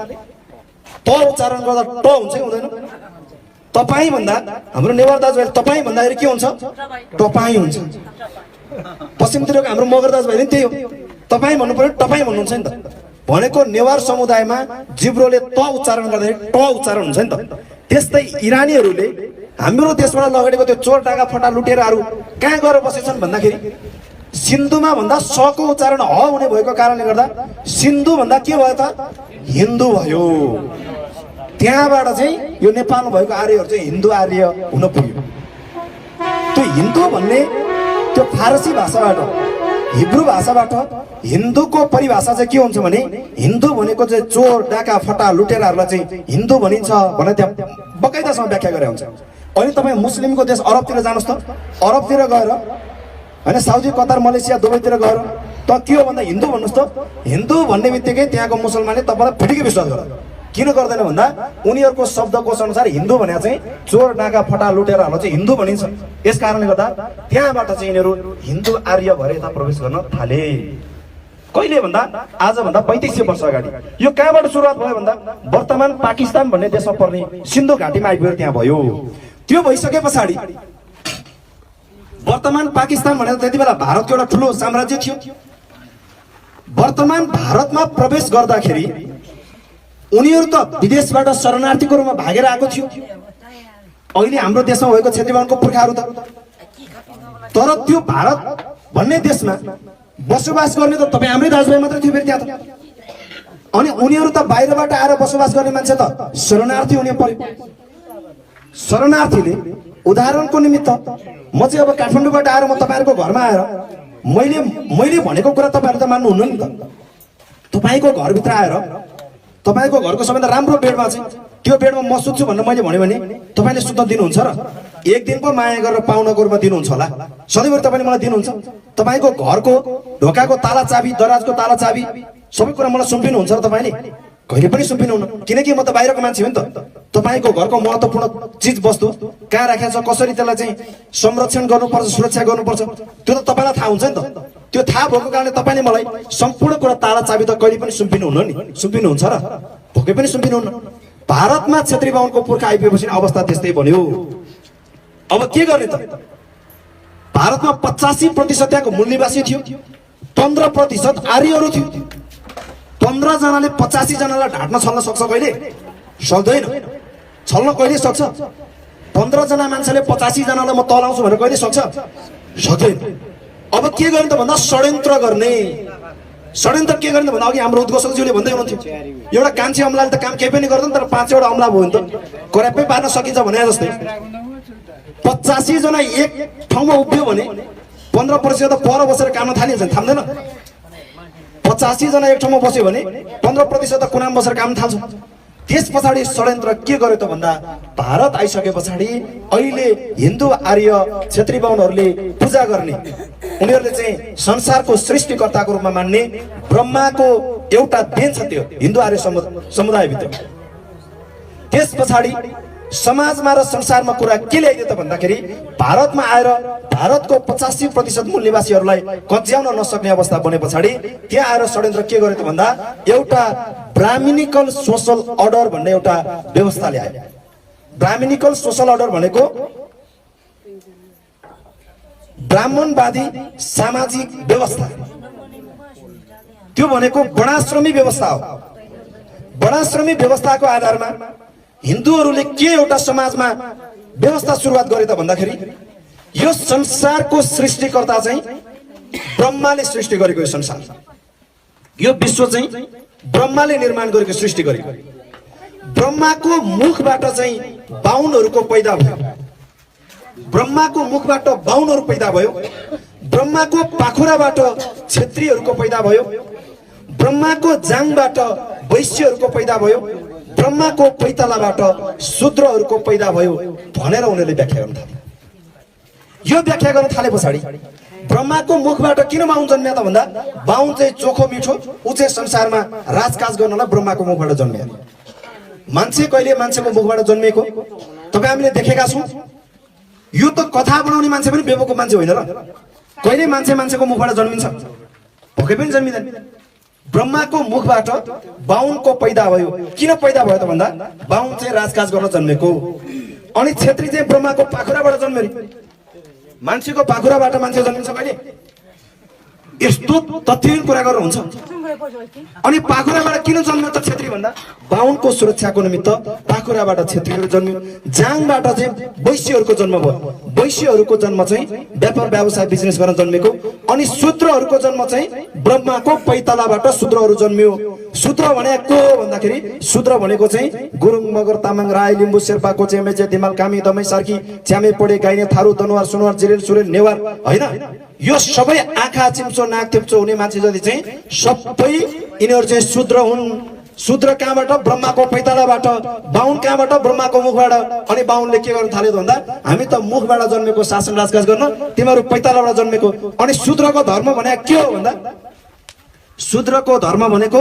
S1: त उच्चारण गर्दा ट हुन्छ कि हुँदैन? तपाईँ भन्दा हाम्रो नेवार दाजुभाइले तपाईँ भन्दाखेरि के हुन्छ? तपाईँ हुन्छ। पश्चिमतिरको हाम्रो मगर दाजुभाइले पनि त्यही हो, तपाईँ भन्नु पर्यो, तपाईँ भन्नुहुन्छ नि त भनेको नेवार समुदायमा जिब्रोले त उच्चारण गर्दाखेरि ट उच्चारण हुन्छ नि त। त्यस्तै इरानीहरूले हाम्रो देशबाट लगेको त्यो चोर डाका फटा लुटेराहरू कहाँ गएर बसेछन् भन्दाखेरि सिन्धुमा भन्दा सको उच्चारण ह हुने भएको कारणले गर्दा सिन्धु भन्दा के भयो त हिन्दू भयो। त्यहाँबाट चाहिँ यो नेपालमा भएको आर्यहरू चाहिँ हिन्दू आर्य हुन पुग्यो। त्यो हिन्दू भन्ने त्यो फारसी भाषाबाट हिब्रू भाषाबाट हिन्दूको परिभाषा चाहिँ के हुन्छ भने हिन्दू भनेको चाहिँ चोर डाका फटा लुटेराहरूलाई चाहिँ हिन्दू भनिन्छ भनेर त्यहाँ बकाइदासँग व्याख्या गरेको हुन्छ। अनि तपाईँ मुस्लिमको देश अरबतिर जानुहोस् त, अरबतिर गएर होइन साउदी कतार मलेसिया दुबईतिर गएर त के हो भन्दा हिन्दू भन्नुहोस् त, हिन्दू भन्ने बित्तिकै त्यहाँको मुसलमानले तपाईँलाई फिटिकै विश्वास गर्छ। किन गर्दैन भन्दा उनीहरूको शब्दकोश अनुसार हिन्दू भनेको चाहिँ चोर डाका फटा लुटेराहरूलाई चाहिँ हिन्दू भनिन्छ। यस कारणले गर्दा त्यहाँबाट चाहिँ यिनीहरू हिन्दू आर्य भएर यता प्रवेश गर्न थाले। कहिले भन्दा आजभन्दा 3500 वर्ष अगाडि। यो कहाँबाट सुरुवात भयो भन्दा वर्तमान पाकिस्तान भन्ने देशमा पर्ने सिन्धु घाटीमा आइपुगेर त्यहाँ भयो। त्यो भइसके पछाडि वर्तमान पाकिस्तान भनेर त्यति बेला भारतको एउटा ठुलो साम्राज्य थियो। वर्तमान भारतमा प्रवेश गर्दाखेरि उनीहरू त विदेशबाट शरणार्थीको रूपमा भागेर आएको थियो। अहिले हाम्रो देशमा भएको क्षेत्रीय बाहुनको पुर्खाहरू त, तर त्यो भारत भन्ने देशमा बसोबास गर्ने त तपाईँ हाम्रै दाजुभाइ मात्रै थियो फेरि त्यहाँ त। अनि उनीहरू त बाहिरबाट आएर बसोबास गर्ने मान्छे त शरणार्थी हुने पर्यो। शरणार्थीले उदाहरणको निमित्त म चाहिँ अब काठमाडौँबाट आएर म तपाईँहरूको घरमा आएर मैले भनेको कुरा तपाईँहरू त मान्नुहुन्न नि त। तपाईँको घरभित्र आएर तपाईँको घरको सबैभन्दा राम्रो बेडमा चाहिँ त्यो बेडमा म सुत्छु भनेर मैले भन्यो भने तपाईँले सुत्न दिनुहुन्छ र? एक दिन पो माया गरेर पाहुनाको रूपमा दिनुहुन्छ होला? सधैँभरि तपाईँले मलाई दिनुहुन्छ? तपाईँको घरको ढोकाको ताला चाबी दराजको ताला चाबी सबै कुरा मलाई सुम्पिनुहुन्छ र तपाईँले? कहिले पनि सुम्पिनुहुन्न, किनकि म त बाहिरको मान्छे हो नि त। तपाईँको घरको महत्त्वपूर्ण चिज वस्तु कहाँ राखेको छ, कसरी त्यसलाई चाहिँ संरक्षण गर्नुपर्छ, सुरक्षा गर्नुपर्छ, त्यो त तपाईँलाई थाहा हुन्छ नि त। त्यो थाहा भएको कारणले तपाईँले मलाई सम्पूर्ण कुरा ताला चाबी त कहिले पनि सुम्पिनुहुन्न नि, सुम्पिनुहुन्छ र? भोकै पनि सुम्पिनुहुन्न। भारतमा क्षेत्रीय बाहुनको पुर्खा आइपुगेपछि अवस्था त्यस्तै बन्यो। अब के गर्ने त? भारतमा 85% त्यहाँको मूल निवासी थियो, 15% आर्यहरू थियो। 15 जनाले 85 जनालाई ढाट्न छल्न सक्छ कहिले? सक्दैन। छल्न कहिले सक्छ? 15 जना मान्छेले 85 जनालाई म तलाउँछु भनेर कहिले सक्छ? सक्दैन। अब के गर्ने त भन्दा षड्यन्त्र गर्ने। षड्यन्त्र के गर्ने त भन्दा अघि हाम्रो उद्घोषकज्यूले भन्दै हुनुहुन्थ्यो एउटा कान्छी अमलाले त काम केही पनि गर्दैन, तर 5 वटा अमला भयो नि त करापै पार्न सकिन्छ भने जस्तै 85 जना एक ठाउँमा उभियो भने 15% त पर बसेर काम थालिन्छ, थाम्दैन। 85 जना एक ठाउँमा बस्यो भने 15% त कुनामा बसेर काम थाल्छ। त्यस पछाडि षड्यन्त्र के गर्यो त भन्दा भारत आइसके पछाडि अहिले हिन्दू आर्य क्षेत्री बाहुनहरूले पूजा गर्ने, उनीहरूले चाहिँ संसारको सृष्टिकर्ताको रूपमा मान्ने ब्रह्माको एउटा देन छ त्यो हिन्दू आर्य समुदायभित्र। त्यस पछाडि समाजमा र संसारमा कुरा के ल्याइदियो त भन्दाखेरि भारतमा आएर भारतको 85% मूल निवासीहरूलाई कब्जाउन नसक्ने अवस्था बने पछाडि त्यहाँ आएर षड्यन्त्र के गर्यो त भन्दा एउटा ब्राह्मणिकल सोशल अर्डर भन्ने एउटा व्यवस्था ल्यायो। ब्राह्मणिकल सोशल अर्डर भनेको ब्राह्मणवादी सामाजिक व्यवस्था, त्यो भनेको वर्णाश्रमी व्यवस्था हो। वर्णाश्रमी व्यवस्थाको आधारमा हिन्दूहरूले के एउटा समाजमा व्यवस्था सुरुवात गरे त भन्दाखेरि यो संसारको सृष्टिकर्ता चाहिँ ब्रह्माले सृष्टि गरेको यो संसार, यो विश्व चाहिँ ब्रह्माले निर्माण गरेको सृष्टि गरेको। ब्रह्माको मुखबाट चाहिँ बाहुनहरूको पैदा भयो, ब्रह्माको मुखबाट बाहुनहरू पैदा भयो, ब्रह्माको पाखुराबाट क्षेत्रीहरूको पैदा भयो, ब्रह्माको जाङबाट वैश्यहरूको पैदा भयो, ब्रह्माको पैतालाबाट शूद्रहरूको पैदा भयो भनेर उनीहरूले व्याख्या गर्न थाले। यो व्याख्या गर्न थाले पछाडि ब्रह्माको मुखबाट किन बाहुन जन्मिया त भन्दा बाहुन चाहिँ चोखो मिठो ऊ चाहिँ संसारमा राजकाज गर्नलाई ब्रह्माको मुखबाट जन्मिया। मान्छे कहिले मान्छेको मुखबाट जन्मिएको तपाईँ हामीले देखेका छौँ। यो त कथा बनाउने मान्छे पनि बेवकूफ मान्छे होइन र? कहिले मान्छे मान्छेको मुखबाट जन्मिन्छ? भोकै पनि जन्मिँदैन। ब्रह्माको मुखबाट बाहुनको पैदा भयो। किन पैदा भयो त भन्दा बाहुन चाहिँ राजकाज गर्न जन्मेको। अनि क्षेत्री चाहिँ ब्रह्माको पाखुराबाट जन्मेरी। मान्छेको पाखुराबाट मान्छे जन्मिन्छ कहिले? यस्तो तथ्यहीन कुरा गर्नुहुन्छ। अनि पाखुराबाट किन जन्म्यो त छेत्री भन्दा बाहुनको सुरक्षाको निमित्त पाखुराबाट छेत्रीहरू जन्मियो। जाङबाट चाहिँ वैश्यहरूको जन्म भयो। वैश्यहरूको जन्म चाहिँ व्यापार व्यवसाय बिजनेस गर्न जन्मेको। अनि शूद्रहरूको जन्म चाहिँ ब्रह्माको पैतालाबाट शूद्रहरू जन्मियो। शूद्र भनेको भन्दाखेरि शूद्र भनेको चाहिँ गुरुङ मगर तामाङ राई लिम्बू शेर्पा कोचे मेचे दिमाल कामी दमै सार्की च्यामे पडे गाइने थारू दनुवार सुनवार जिरेल सुरेल नेवार हैन, यो सबै आँखा चिम्चो नाक थिप्चो हुने मान्छे जति चाहिँ सबै यिनीहरू चाहिँ शूद्र हुन्। शूद्र कहाँबाट? ब्रह्माको पैतालाबाट। बाहुन कहाँबाट? ब्रह्माको मुखबाट। अनि बाहुनले के गर्न थाल्यो भन्दा हामी त मुखबाट जन्मेको शासन राजकाज गर्न, तिमीहरू पैतालाबाट जन्मेको। अनि शूद्रको धर्म भने के हो भन्दा शूद्रको धर्म भनेको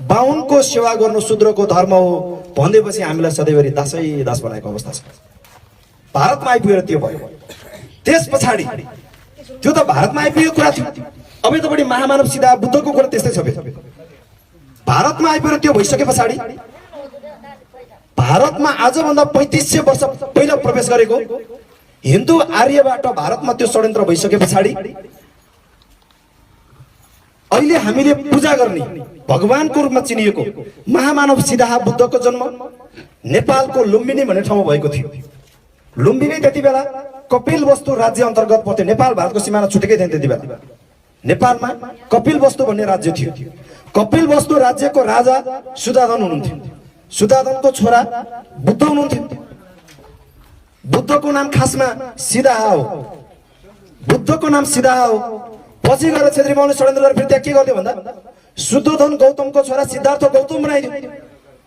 S1: बाहुनको सेवा गर्नु शूद्रको धर्म हो भन्दैपछि हामीलाई सधैँभरि दासै दास बनाएको अवस्था छ। भारतमा आइपुगेर त्यो भयो। त्यस पछाडि त्यो त भारतमा आइपुगेको कुरा थियो। अब त बढी महामानव सिधा बुद्धको कुरा त्यस्तै छ। भारतमा आइपुगेर त्यो भइसके पछाडि भारतमा आजभन्दा 3500 वर्ष पहिला प्रवेश गरेको हिन्दू आर्यबाट भारतमा त्यो षड्यन्त्र भइसके पछाडि अहिले हामीले पूजा गर्ने भगवानको रूपमा चिनिएको महामानव सिधाहा बुद्धको जन्म नेपालको लुम्बिनी भन्ने ठाउँमा भएको थियो। लुम्बिनी त्यति बेला कपिलवस्तु राज्य अन्तर्गत पर्थ्यो। नेपाल भारतको सिमाना छुटेकै थिएन त्यति बेला। नेपालमा कपिलवस्तु भन्ने राज्य थियो। कपिलवस्तु राज्यको राजा सुदाधन हुनुहुन्थ्यो। सुदाधनको छोरा बुद्ध हुनुहुन्थ्यो। बुद्धको नाम खासमा सिधाहा हो। बुद्धको नाम सिधाहा हो। पछि गएर छेत्री बाहुनले षड्यन्त्र गरेर फेरि त्यहाँ के गर्यो भन्दा शुद्धोधन गौतमको छोरा सिद्धार्थ गौतम बनाइदियो।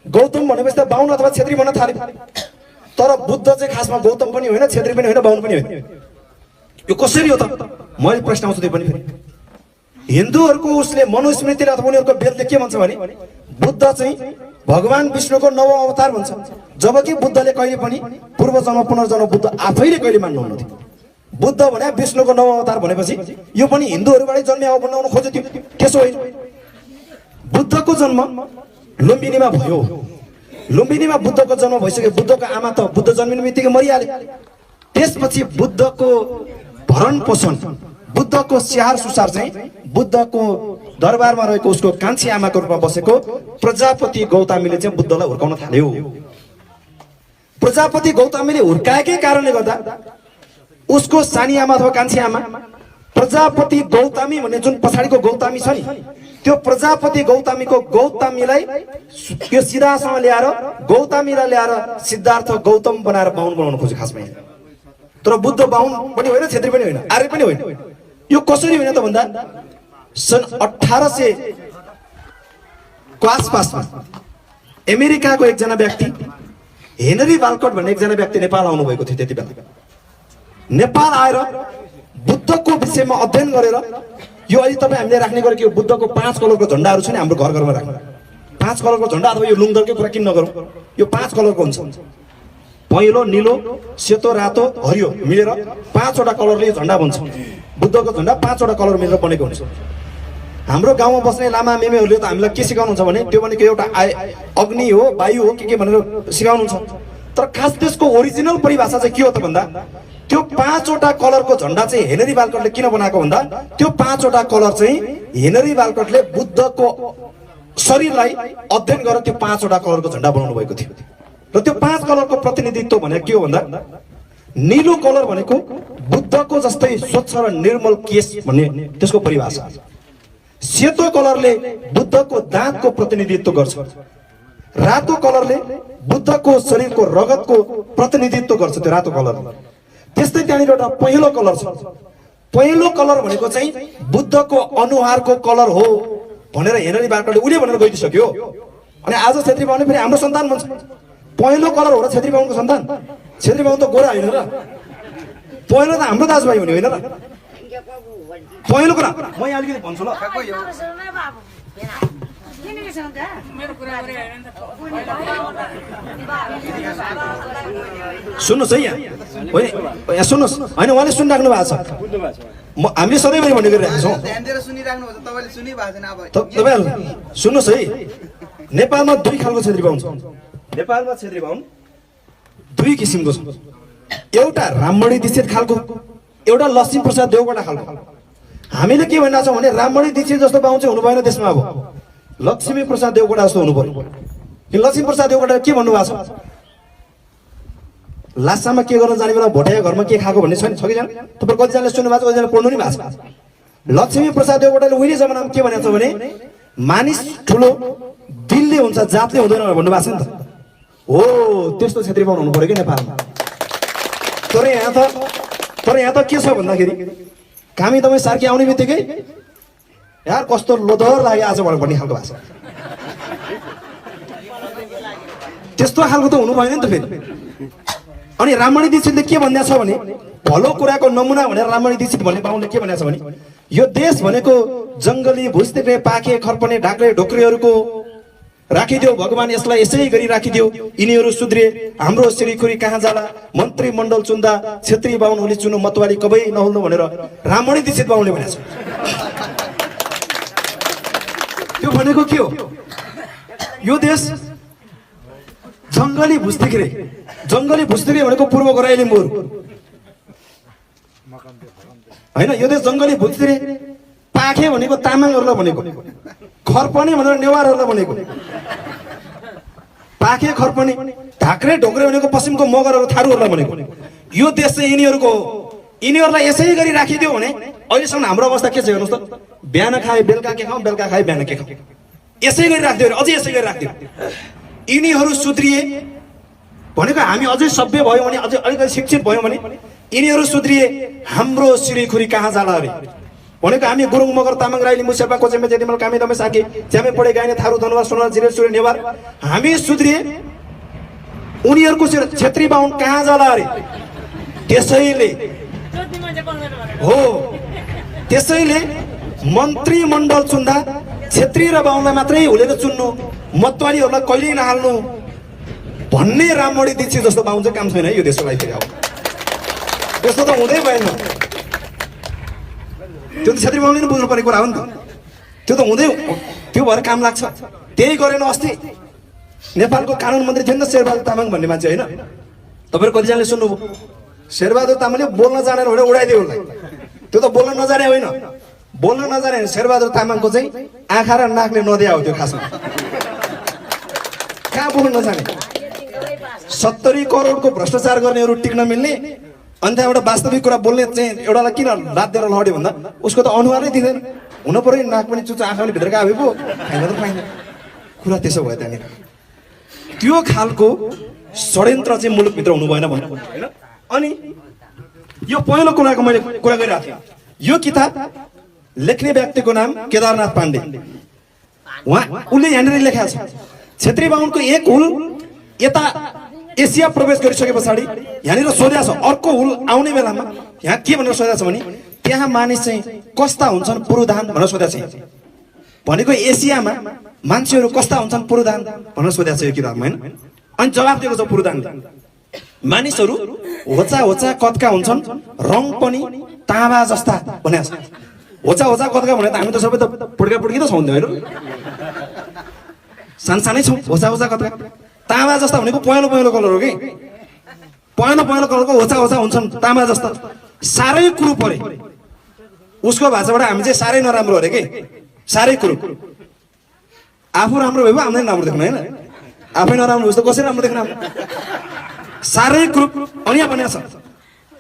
S1: गौतम भनेपछि त बाहुन अथवा छेत्री भन्न थाल्यो। तर बुद्ध चाहिँ खासमा गौतम पनि होइन, छेत्री पनि होइन, बाहुन पनि होइन। यो कसरी हो त? मैले प्रश्न आउँछु त्यो पनि। फेरि हिन्दूहरूको उसले मनुस्मृतिले अथवा उनीहरूको वेदले के भन्छ भने बुद्ध चाहिँ भगवान विष्णुको नवौं अवतार भन्छ। जबकि बुद्धले कहिले पनि पूर्वजन्म पुनर्जन्म बुद्ध आफैले कहिले मान्नुहुन्न थियो। बुद्ध भने विष्णुको नवौं अवतार भनेपछि यो पनि हिन्दूहरूबाटै जन्मे हो बनाउन खोज्यो। त्यो त्यसो होइन। बुद्धको जन्म लुम्बिनीमा भयो। लुम्बिनीमा बुद्धको जन्म भइसक्यो। बुद्धको आमा त बुद्ध जन्मिने बित्तिकै मरिहाले। त्यसपछि बुद्धको भरण पोषण, बुद्धको स्याहार सुसार चाहिँ बुद्धको दरबारमा रहेको उसको कान्छी आमाको रूपमा बसेको प्रजापति गौतमीले चाहिँ बुद्धलाई हुर्काउन थाल्यो। प्रजापति गौतमीले हुर्काएकै कारणले गर्दा उसको सानी आमा अथवा कान्छी आमा प्रजापति गौतमी भन्ने जुन पछाडिको गौतमी छ नि, त्यो प्रजापति गौतमीको गौतमीलाई यो सिधासँग ल्याएर गौतमीलाई ल्याएर सिद्धार्थ गौतम बनाएर बाहुन बनाउन खोज्यो खासमा। तर बुद्ध बाहुन पनि होइन, छेत्री पनि होइन, आर्य पनि होइन। यो कसरी होइन त भन्दा सन् 1800 को आसपासमा अमेरिकाको एकजना व्यक्ति हेनरी वालकट भन्ने एकजना व्यक्ति नेपाल आउनु भएको थियो। त्यति बेला नेपाल आएर बुद्धको विषयमा अध्ययन गरेर यो अहिले तपाईँ हामीले राख्ने गरेको यो बुद्धको 5 कलरको झण्डाहरू छ नि हाम्रो घर घरमा राख्ने 5 कलरको झण्डा, अथवा यो लुङदरकै कुरा किन नगरौँ, यो 5 कलरको हुन्छ। पहेँलो, नीलो, सेतो, रातो, हरियो मिलेर 5 वटा कलरले यो झण्डा बन्छ। बुद्धको झण्डा 5 वटा कलर मिलेर बनेको हुन्छ। हाम्रो गाउँमा बस्ने लामा मेमेहरूले त हामीलाई के सिकाउनुहुन्छ भने त्यो भनेको एउटा अग्नि हो, वायु हो, के भनेर सिकाउनुहुन्छ। तर खास त्यसको ओरिजिनल परिभाषा चाहिँ के हो त भन्दा त्यो 5 वटा कलरको झण्डा चाहिँ हेनरी वालकटले किन बनाएको भन्दा त्यो 5 वटा कलर चाहिँ हेनरी वालकटले बुद्धको शरीरलाई अध्ययन गरेर त्यो 5 वटा कलरको झण्डा बनाउनु भएको थियो। र त्यो 5 कलरको प्रतिनिधित्व भनेको के हो भन्दा नीलो कलर भनेको बुद्धको जस्तै स्वच्छ र निर्मल केश भन्ने त्यसको परिभाषा। सेतो कलरले बुद्धको दाँतको प्रतिनिधित्व गर्छ। रातो कलरले बुद्धको शरीरको रगतको प्रतिनिधित्व गर्छ। त्यो रातो कलर त्यस्तै त्यहाँनिर एउटा पहेँलो कलर छ। पहेँलो कलर भनेको चाहिँ बुद्धको अनुहारको कलर हो भनेर हेनरी वालकटले उले भनेर गइदिसक्यो। अनि आज छेत्री बाहुन फेरि हाम्रो सन्तान भन्छ। पहेँलो कलर हो र छेत्री बाहुनको सन्तान। छेत्री बाहुन त गोरा होइन र, पहेँलो त हाम्रो दाजुभाइ हुने होइन र। पहेँलो कुरा म यहाँ अलिकति भन्छु ल। सुन्नुहोस् है, यहाँ सुन्नुहोस्। होइन, उहाँले सुनिराख्नु भएको छ। हामीले सधैँभरि भन्ने गरिरहेको छौँ। तपाईँहरू सुन्नुहोस् है, नेपालमा 2 खालको छेत्री बाहुन छ। नेपालमा छेत्री बाहुन 2 किसिमको छ। एउटा राममणि दीक्षित खालको, एउटा लक्ष्मीप्रसाद देवकोटा खालको। हामीले के भनिरहेको छौँ भने राममणि दीक्षित जस्तो बाहुन चाहिँ हुनु भएन देशमा। अब लक्ष्मी प्रसाद देवकोटा जस्तो हुनु पर्यो। कि लक्ष्मी प्रसाद देवकोटा के भन्नुभएको छ, लासामा के गर्न जाने बेला भोटिया घरमा के खाएको भन्ने छैन, छ कि छैन? तपाईँ कतिजनाले सुन्नु भएको छ, कतिजना पढ्नु नि भएको छ। लक्ष्मी प्रसाद देवकोटाले उहिले जमानामा के भनेको छ भने मानिस ठुलो दिलले हुन्छ, जातले हुँदैन भन्नुभएको छ नि त। हो, त्यस्तो क्षेत्री बाहुन हुनु पर्यो कि नेपालमा। तर यहाँ त के छ भन्दाखेरि कामी तपाईँ सार्की आउने बित्तिकै यार कस्तो लोदर लाग्यो आज भन्ने खालको भएको छ। त्यस्तो खालको त हुनु भएन नि त फेरि। अनि राममणि दीक्षितले के भन्दै छ भने भलो कुराको नमुना भनेर राममणि दीक्षित भन्ने बाहुनले के भनेको छ भने यो देश भनेको जङ्गली भुस्तिरे पाखे खर्पने ढाक्रे ढोक्रेहरूको राखिदियो, भगवान यसलाई यसै गरी राखिदियो, यिनीहरू सुध्रिए हाम्रो श्रीखुरी कहाँ जाला, मन्त्रीमण्डल चुन्दा क्षेत्री बाहुनले चुनु, मतवाली कबै नहुल्नु भनेर राममणि दीक्षित बाहुनले भनेको छ। त्यो भनेको के हो, यो देश जङ्गली भुस्तिरे भनेको पूर्व गराई लिम्बुहरू होइन, यो देश जङ्गली भुस्तिरे पाखे भनेको तामाङहरूलाई भनेको, खर्पने भनेर नेवारहरूलाई भनेको, पाखे खर्पने ढाक्रे ढोक्रे भनेको पश्चिमको मगरहरू थारूहरूलाई भनेको। यो देश चाहिँ यिनीहरूको हो, यिनीहरूलाई यसै गरी राखिदियो भने अहिलेसम्म हाम्रो अवस्था के छ हेर्नुहोस् त, बिहान खाए बेलुका के खाउँ, बेलुका खाए बिहान के खाउँ, यसै गरी राखिदियो भने अझै यसै गरी राखिदियो। यिनीहरू सुध्रिए भनेको हामी अझै सभ्य भयो भने, अझै अलिकति शिक्षित भयो भने यिनीहरू सुध्रिए हाम्रो श्रीखुरी कहाँ जाला अरे भनेको हामी गुरुङ मगर तामाङ राई लिम्बू शेर्पा कोचेम्बे जेतिमल कामी दमे साके च्यामे पढे गाइने थारू धनुवा सोनार जिरे सुरे नेवार हामी सुध्रिए उनीहरूको क्षेत्री बाहुन कहाँ जाला अरे। त्यसैले हो, त्यसैले मन्त्रीमण्डल चुन्दा क्षेत्री र बाहुनलाई मात्रै हुलेर चुन्नु, मतवालीहरूलाई कहिल्यै नहाल्नु भन्ने राममणि दीक्षित जस्तो बाहुन चाहिँ काम छैन है यो देशको लागि। त्यस्तो त हुँदै भएन, त्यो त क्षेत्री बाहुनले नै बुझ्नु पर्ने कुरा हो नि त। त्यो त हुँदै, त्यो भएर काम लाग्छ। त्यही गरेन अस्ति नेपालको कानुन मन्त्री थिए नि त शेरबहादुर तामाङ भन्ने मान्छे होइन, तपाईँहरू कतिजनाले सुन्नुभयो। शेरबहादुर तामाङले बोल्न जानेर भनेर उडाइदियो उसलाई। त्यो त बोल्न नजाने होइन, बोल्न नजाने शेरबहादुर तामाङको चाहिँ आँखा र नाकले नदिया हो त्यो खासमा। कहाँ बोल्न नजाने, 70 करोडको भ्रष्टाचार गर्नेहरू टिक्न मिल्ने, अनि त्यहाँबाट वास्तविक कुरा बोल्ने चाहिँ एउटालाई किन लात दिएर लड्यो भन्दा उसको त अनुहारै दिँदैन, हुन पर्यो नाक पनि चुच्चो आँखा पनि भित्रका आए पो खाइन त पाइँदैन। कुरा त्यसो भयो त्यहाँनिर। त्यो खालको षड्यन्त्र चाहिँ मुलुकभित्र हुनु भएन भन्नु होइन। अनि यो पहिलो कुराको मैले कुरा गरिरहेको थिएँ। यो किताब लेख्ने व्यक्तिको नाम केदारनाथ पाण्डे, उसले यहाँनिर लेखेको छ क्षेत्री बाहुनको एक हुल यता एसिया प्रवेश गरिसके पछाडि यहाँनिर सोधेको छ अर्को हुल आउने बेलामा यहाँ के भनेर सोधेको छ भने त्यहाँ मानिस चाहिँ कस्ता हुन्छन् पुरुधान भनेर सोधेको छ। भनेको एसियामा मान्छेहरू कस्ता हुन्छन् पुरुधान भनेर सोधेको छ यो किताबमा होइन। अनि जवाफ दिएको छ पुरुधानले मानिसहरू होचा होचा कदका हुन्छन्, रङ पनि ताँबा जस्ता भनेको छ। होचा होचा कदका भने त हामी त सबै त पुड्का पुड्की त छौँ होइन, सानसानै छौँ। होचा होचा कदका ताँबा जस्ता भनेको पहेँलो पहेँलो कलर हो कि, पहेँलो पहेँलो कलरको होचा होचा हुन्छन् ताँबा जस्ता। साह्रै कुरो परे उसको भाषाबाट हामी चाहिँ साह्रै नराम्रो अरे कि, साह्रै कुरो। आफू राम्रो भयो हामीलाई राम्रो देख्नु होइन, आफै नराम्रो हुन्छ त कसरी राम्रो देख्नु। साह्रै कुरो। अनि यहाँ भनेको छ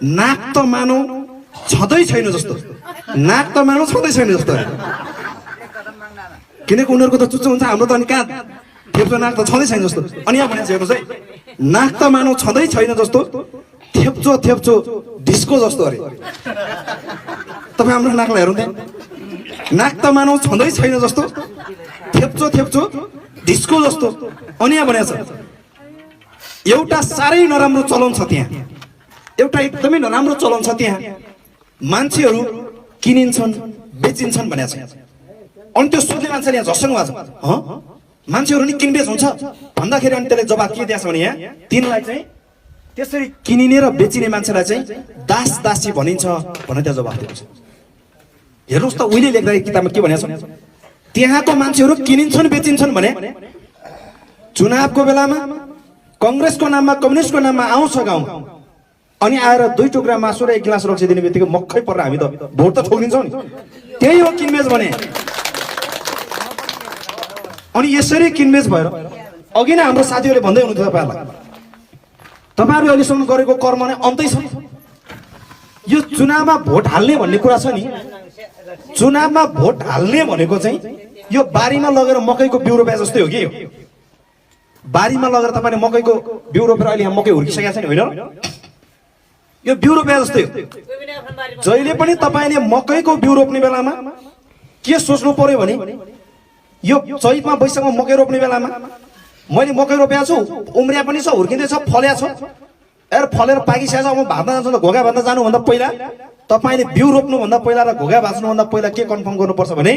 S1: नाक त मानौ छँदै छैन जस्तो, नाक त मानौ छँदै छैन जस्तो, किनकि उनीहरूको त चुच्चो हुन्छ, हाम्रो त अनि कहाँ थेप्चो नाक त छँदै छैन जस्तो। अनि यहाँ भनेको छ हेर्नुहोस् है, नाक त मानौ छँदै छैन जस्तो, थेप्चो थेप्चो डिस्को जस्तो अरे। तपाईँ हाम्रो नाकलाई हेर्नु, नाक त मानौ छँदै छैन जस्तो, थेप्चो थेप्चो डिस्को जस्तो। अनि यहाँ भनेको छ एउटा साह्रै नराम्रो चलन छ त्यहाँ, एउटा एकदमै नराम्रो चलन छ त्यहाँ, मान्छेहरू किनिन्छन् बेचिन्छन् भनेको छ। अनि त्यो सोध्ने मान्छेले यहाँ झस्सङ भएको छ, मान्छेहरू नि किनबेच हुन्छ भन्दाखेरि अनि त्यसले जवाब के दिएछ भने यहाँ तिनलाई चाहिँ त्यसरी किनिने र बेचिने मान्छेलाई चाहिँ दास दासी भनिन्छ भनेर त्यहाँ जवाब दिएको छ। हेर्नुहोस् त उहिले लेख्दाखेरि किताबमा के भनेको छ, त्यहाँको मान्छेहरू किनिन्छन् बेचिन्छन् भने चुनावको बेलामा कङ्ग्रेसको नाममा कम्युनिस्टको नाममा आउँछ गाउँमा, अनि आएर 2 टुक्रा मासु र 1 गिलास रक्सी दिने बित्तिकै मक्खै परेर हामी त भोट त ठोकिन्छौँ नि। त्यही हो किनबेच भने, अनि यसरी किनबेच भएर अघि नै हाम्रो साथीहरूले भन्दै हुनुहुन्थ्यो तपाईँहरू अहिलेसम्म गरेको कर्म नै अन्तै छ। यो चुनावमा भोट हाल्ने भन्ने कुरा छ नि, चुनावमा भोट हाल्ने भनेको चाहिँ यो बारीमा लगेर मकैको बिउ रोपे जस्तै हो कि यो। बारीमा लगेर तपाईँले मकैको बिउ रोपेर अहिले यहाँ मकै हुर्किसकेको छ नि, होइन? यो बिउ रोपे जस्तै हो। जहिले पनि तपाईँले मकैको बिउ रोप्ने बेलामा के सोच्नु पर्यो भने यो चैतमा वैशाखमा मकै रोप्ने बेलामा मैले मकै रोपेको छु, उम्रिया पनि छ, हुर्किँदैछ, फल्या छ, फलेर पाकिसकेको छ, म भात्न जान्छु, घोगा भात्न जानुभन्दा पहिला तपाईँले बिउ रोप्नुभन्दा पहिला र घोगा भाँच्नुभन्दा पहिला के कन्फर्म गर्नुपर्छ भने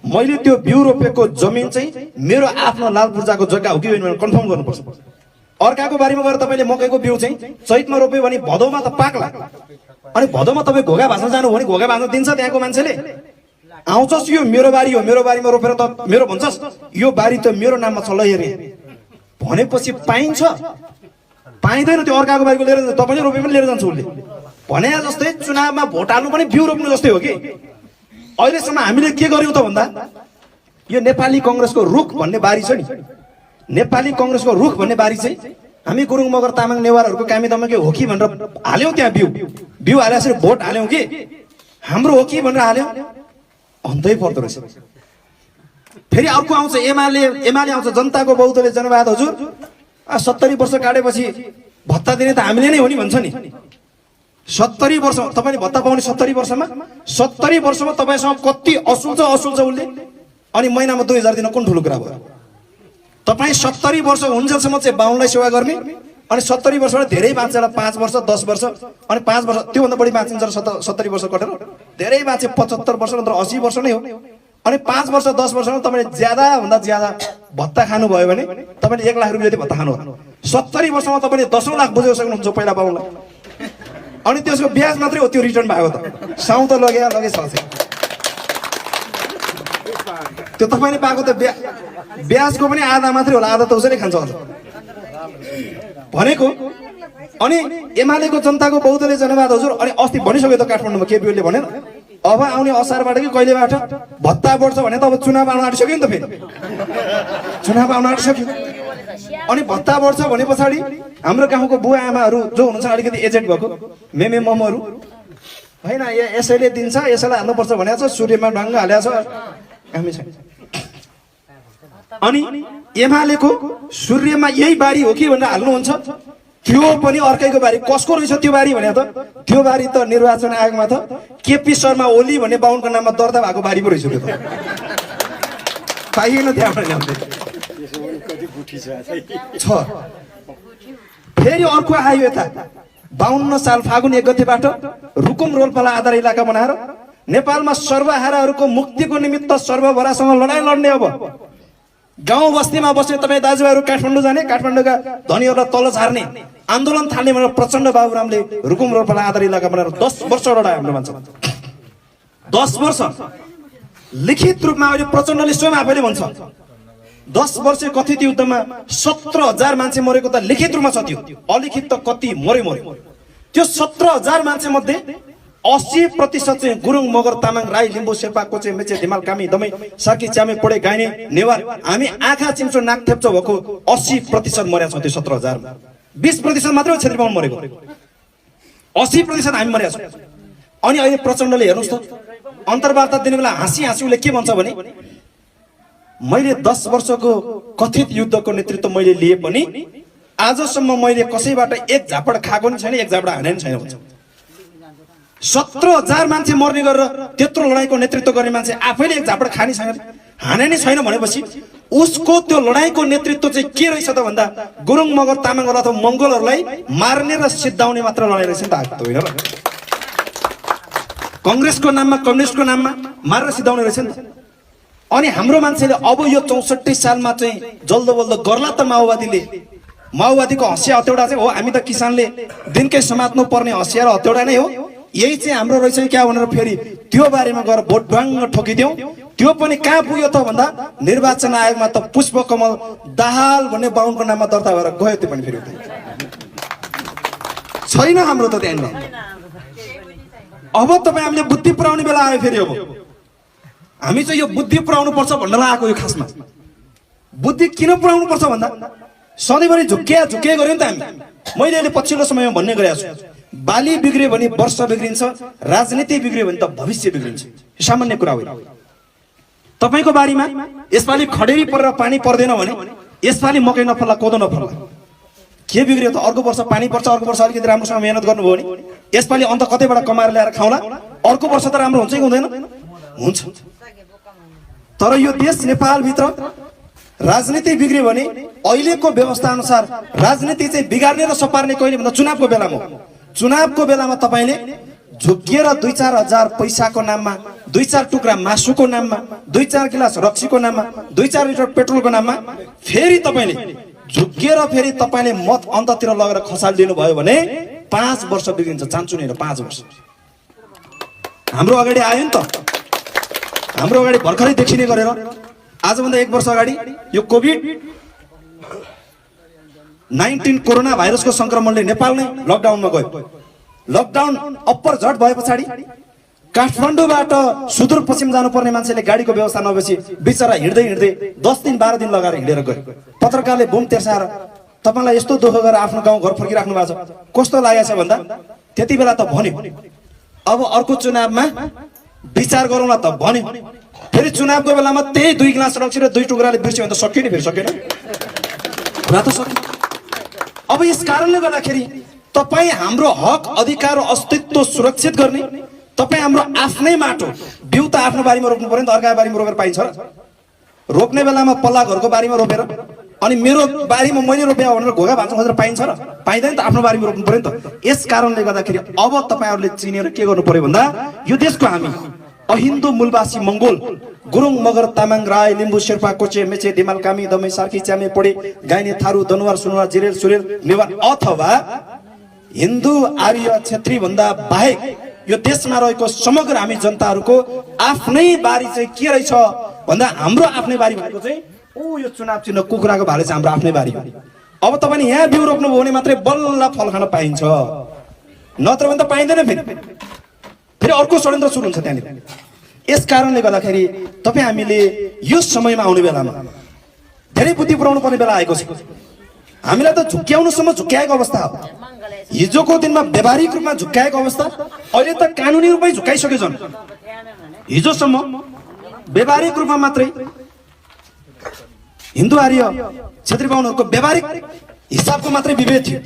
S1: मैले त्यो बिउ रोपेको जमिन चाहिँ मेरो आफ्नो लाल पूर्जाको जग्गा हो कि होइन भनेर कन्फर्म गर्नुपर्छ। अर्काको बारीमा गएर तपाईँले मकैको बिउ चाहिँ चैतमा रोप्यो भने भदौमा त पाक्ला, अनि भदौमा तपाईँ घोगा भाँच्न जानु भने घोगा भाँच्न दिन्छ त्यहाँको मान्छेले? आउँछस् यो मेरो बारी हो, मेरो बारीमा रोपेर त मेरो भन्छस् यो बारी त मेरो नाममा छ ल हेरे भनेपछि पाइन्छ? पाइँदैन। त्यो अर्काको बारीको लिएर तपाईँले रोपे पनि लिएर जान्छ उसले भने जस्तै चुनावमा भोट हाल्नु पनि बिउ रोप्नु जस्तै हो कि। अहिलेसम्म हामीले के गर्यौँ त भन्दा यो नेपाली कङ्ग्रेसको रुख भन्ने बारी छ नि, नेपाली कङ्ग्रेसको रुख भन्ने बारी चाहिँ हामी गुरुङ मगर तामाङ नेवारहरूको कामी दमकै हो कि भनेर हाल्यौँ। त्यहाँ बिउ हालेर भोट हाल्यौँ कि हाम्रो हो कि भनेर हाल्यौँ, अन्तै पर्दो रहेछ। फेरि अर्को आउँछ एमाले आउँछ, जनताको बहुदलीय जनवाद हजुर 70 वर्ष काटेपछि भत्ता दिने त हामीले नै हो नि भन्छ नि। 70 वर्ष तपाईँले भत्ता पाउने 70 वर्षमा 70 वर्षमा तपाईँसँग कति असुल छ उसले, अनि महिनामा 2000 दिन कुन ठुलो कुरा भयो? तपाईँ 70 वर्ष हुन्जेलसम्म चाहिँ बाहुनलाई सेवा गर्ने, अनि 70 वर्षबाट धेरै बाँचेर 5 वर्ष 10 वर्ष अनि 5 वर्ष त्योभन्दा बढी बाँचिन्छ 70 वर्ष कटेर धेरै बाँचे 75 वर्ष नत्र 80 वर्ष नै हो। अनि 5 वर्ष 10 वर्षमा तपाईँले ज्यादा भन्दा ज्यादा भत्ता खानुभयो भने तपाईँले 1 लाख रुपियाँ जति भत्ता खानु हो। 70 वर्षमा तपाईँले 10 लाख बुझाउ सक्नुहुन्छ पहिला बाहुनलाई, अनि त्यसको ब्याज मात्रै हो त्यो रिटर्न भएको त। साउँ त लगे छ त्यो तपाईँले पाएको त ब्याजको पनि आधा मात्रै होला, आधा त उसैले खान्छ होला भनेको। अनि एमालेको जनताको बहुदलीय जनवाद हजुर, अनि अस्ति भनिसक्यो त काठमाडौँमा केपीओले भनेर अब आउने असारबाट कि कहिलेबाट भत्ता बढ्छ भने त अब चुनाव आउन आँटिसक्यो नि त, फेरि चुनाव आउन आँटिसक्यो। अनि भत्ता बढ्छ भने पछाडि हाम्रो गाउँको बुवा आमाहरू जो हुनुहुन्छ अलिकति एजेड भएको मेमे ममहरू होइन, यसैले दिन्छ यसैलाई हाल्नुपर्छ भनेको छ, सूर्यमा ढङ्ग हालेको छ हामी छैन। अनि एमालेको सूर्यमा यही बारी हो कि भनेर हाल्नुहुन्छ, त्यो पनि अर्कैको बारी। कसको रहेछ त्यो बारी भने त त्यो बारी त निर्वाचन आयोगमा त केपी शर्मा ओली भन्ने बाहुनको नाममा दर्ता भएको बारी पो रहेछ त्यो त, पाइएन त्यहाँबाट ल्याउँदै छ। फेरि अर्को आयो यता 52 साल फागुन 1 गतेबाट रुकुम रोल्पाला आधार इलाका बनाएर नेपालमा सर्वहाराहरूको मुक्तिको निमित्त सर्वभरासँग लडाईँ लड्ने। अब गाउँ बस्तीमा बस्ने तपाईँ दाजुभाइहरू काठमाडौँ जाने, काठमाडौँका धनीहरूलाई तल झार्ने आन्दोलन थाल्ने भनेर प्रचण्ड बाबुरामले रुकुम रोल्पाला आधार इलाका बनाएर 10 वर्ष लडायो हाम्रो मान्छे। 10 वर्ष लिखित रूपमा अहिले प्रचण्डले स्वयं आफैले भन्छ 10 वर्ष कथित युद्धमा 17,000 मान्छे मरेको त लिखित रूपमा छ, त्यो अलिखित त कति मर्यो। त्यो 17,000 मान्छे मध्ये 80% चाहिँ गुरुङ मगर तामाङ राई लिम्बू शेर्पा कोचे मेचे धिमाल कामी दमै साकी च्यामे पढे गाइने नेवार हामी आँखा चिम्चो नाक थेप्चो भएको 80% मर्या छौँ। त्यो 17,000 मा 20% मात्रै हो क्षेत्रीमा मरेको, 80% हामी मर्या छौँ। अनि अहिले प्रचण्डले हेर्नुहोस् त अन्तर्वार्ता दिने बेला हाँसी उसले के भन्छ भने मैले 10 वर्षको कथित युद्धको नेतृत्व मैले लिए पनि आजसम्म मैले कसैबाट एक झापड खाएको नि छैन, एक झापड हाने नि छैन भन्छ। 17,000 मान्छे मर्ने गरेर त्यत्रो लडाईँको नेतृत्व गर्ने मान्छे आफैले एक झापड खाने छैन, हाने नै छैन भनेपछि उसको त्यो लडाईँको नेतृत्व चाहिँ के रहेछ त भन्दा गुरुङ मगर तामाङ अथवा मंगोलहरूलाई मार्ने र सिद्धाउने मात्र लडाईँ रहेछ नि त होइन र। कङ्ग्रेसको नाममा कम्युनिस्टको नाममा मारेर सिद्धाउने रहेछ नि त। अनि हाम्रो मान्छेले अब यो 64 सालमा चाहिँ जल्दो बल्दो गर्ला त माओवादीको हँसिया हत्यौडा चाहिँ हो, हामी त किसानले दिनकै समात्नु पर्ने हँसिया र हत्यौडा नै हो, यही चाहिँ हाम्रो रहेछ क्या भनेर फेरि त्यो बारेमा गएर भोट ढ्वाङ्ग ठोकिदियौँ। त्यो पनि कहाँ पुग्यो त भन्दा निर्वाचन आयोगमा त पुष्पकमल दाहाल भन्ने बाहुनको नाममा दर्ता भएर गयो। त्यो पनि फेरि छैन हाम्रो त त्यहाँनिर। अब तपाईँ हामीले बुद्धि पुऱ्याउने बेला आयो फेरि। अब हामी चाहिँ यो बुद्धि पुऱ्याउनु पर्छ भन्नलाई आएको यो खासमा
S2: बुद्धि किन पुर्याउनु पर्छ भन्दा सधैँभरि झुक्किया गऱ्यो नि त हामी। मैले अहिले पछिल्लो समयमा भन्ने गरेको छु, बाली बिग्रियो भने वर्ष बिग्रिन्छ, राजनीति बिग्रियो भने त भविष्य बिग्रिन्छ। यो सामान्य कुरा हो। तपाईको बारीमा यसपालि खडेरी परेर पानी पर्दैन भने यसपालि मकै नफल्ला, कोदो नफल्ला, के बिग्रियो त? अर्को वर्ष पानी पर्छ, अर्को वर्ष अलिकति राम्रोसँग मेहनत गर्नुभयो भने यसपालि अन्त कतैबाट कमाएर ल्याएर खाउला, अर्को वर्ष त राम्रो हुन्छ कि हुँदैन? हुन्छ। तर यो देश नेपालभित्र राजनीति बिग्रियो भने अहिलेको व्यवस्था अनुसार राजनीति चाहिँ बिगार्ने र सपार्ने कहिले भन्दा चुनावको बेलामा हो। चुनावको बेलामा तपाईले झुक्किएर 2-4 हजार पैसाको नाममा, 2-4 टुक्रा मासुको नाममा, 2-4 गिलास रक्सीको नाममा, 2-4 लिटर पेट्रोलको नाममा फेरि तपाईले झुक्किएर फेरि तपाईले मत अन्ततिर लगेर खसालिदिनु भयो भने 5 वर्ष बिग्रिन्छ। चान्चु नि 5 वर्ष हाम्रो अगाडि आयो नि त। हाम्रो अगाडि भर्खरै देखिने गरेर आजभन्दा 1 वर्ष अगाडि यो कोभिड-19 कोरोना भाइरसको संक्रमणले नेपाल नै लकडाउनमा गयो। लकडाउन अप्पर झट भए पछाडि काठमाडौँबाट सुदूरपश्चिम जानुपर्ने मान्छेले गाडीको व्यवस्था नभएपछि बिचरा हिँड्दै 10 दिन 12 दिन लगाएर हिँडेर गयो। पत्रकारले बुम तेर्साएर तपाईलाई यस्तो दुःख गरेर आफ्नो गाउँ घर फर्किराख्नु भएको छ, कस्तो लागेछ भन्दा त्यति बेला त भन्यो अब अर्को चुनावमा विचार गरौँला त भन्यो। फेरि चुनावको बेलामा त्यही 2 गिलास रक्सी र 2 टुक्राले बिर्स्यो भने त सक्यो नि, फेरि सकेन कुरा त सक्यो। अब यस कारणले गर्दाखेरि तपाई हाम्रो हक अधिकार र अस्तित्व सुरक्षित गर्ने, तपाई हाम्रो आफ्नै माटो बिउ त आफ्नो बारीमा रोप्नु पर्यो नि त, अर्काको बारीमा रोपेर पाइन्छ र? रोप्ने बेलामा पल्ला घरको बारीमा रोपेर अनि मेरो बारीमा मैले रोप्या भनेर घोगा भान्सा खोजेर पाइन्छ र? पाइँदैन त, आफ्नो बारीमा रोप्नु पर्यो नि त। यस कारणले गर्दाखेरि अब तपाईहरुले चिनेर के गर्नु पर्यो भन्दा यो देशको हामी अहिन्दू मूलवासी मंगोल गुरुङ मगर तामाङ राई लिम्बू शेर्पा कोचे मेचे दिमाल कामी दमै सार्की च्यामे पोडे गाइने थारू दनुवार सुनुवार जिरेल सुरेल नेवार अथवा हिन्दू आर्य क्षेत्री भन्दा बाहेक यो देशमा रहेको समग्र हामी जनताहरूको आफ्नै बारी चाहिँ के रहेछ भन्दा हाम्रो आफ्नै बारी भनेको चाहिँ यो चुनाव चिन्ह कुखुराको भाले चाहिँ हाम्रो आफ्नै बारी हो। अब तपाईले यहाँ बिउ रोप्नुभयो भने मात्रै बल्ल फल खान पाइन्छ, नत्र भने त पाइँदैन। फेरि अर्को षड्यन्त्र सुरु हुन्छ त्यहाँनिर। यस कारणले गर्दाखेरि तपाई हामीले यो समयमा आउने बेलामा धेरै बुद्धि पुर्याउनु पर्ने बेला आएको छ। हामीलाई त झुक्क्याउनुसम्म झुक्क्याएको अवस्था हो। हिजोको दिनमा व्यावहारिक रूपमा झुक्क्याएको अवस्था, अहिले त कानुनी रूपमै झुक्काइसक्यो जन। हिजोसम्म व्यावहारिक रूपमा मात्रै हिन्दू आर्य क्षेत्री बाहुनहरूको व्यावहारिक हिसाबको मात्रै विभेद थियो,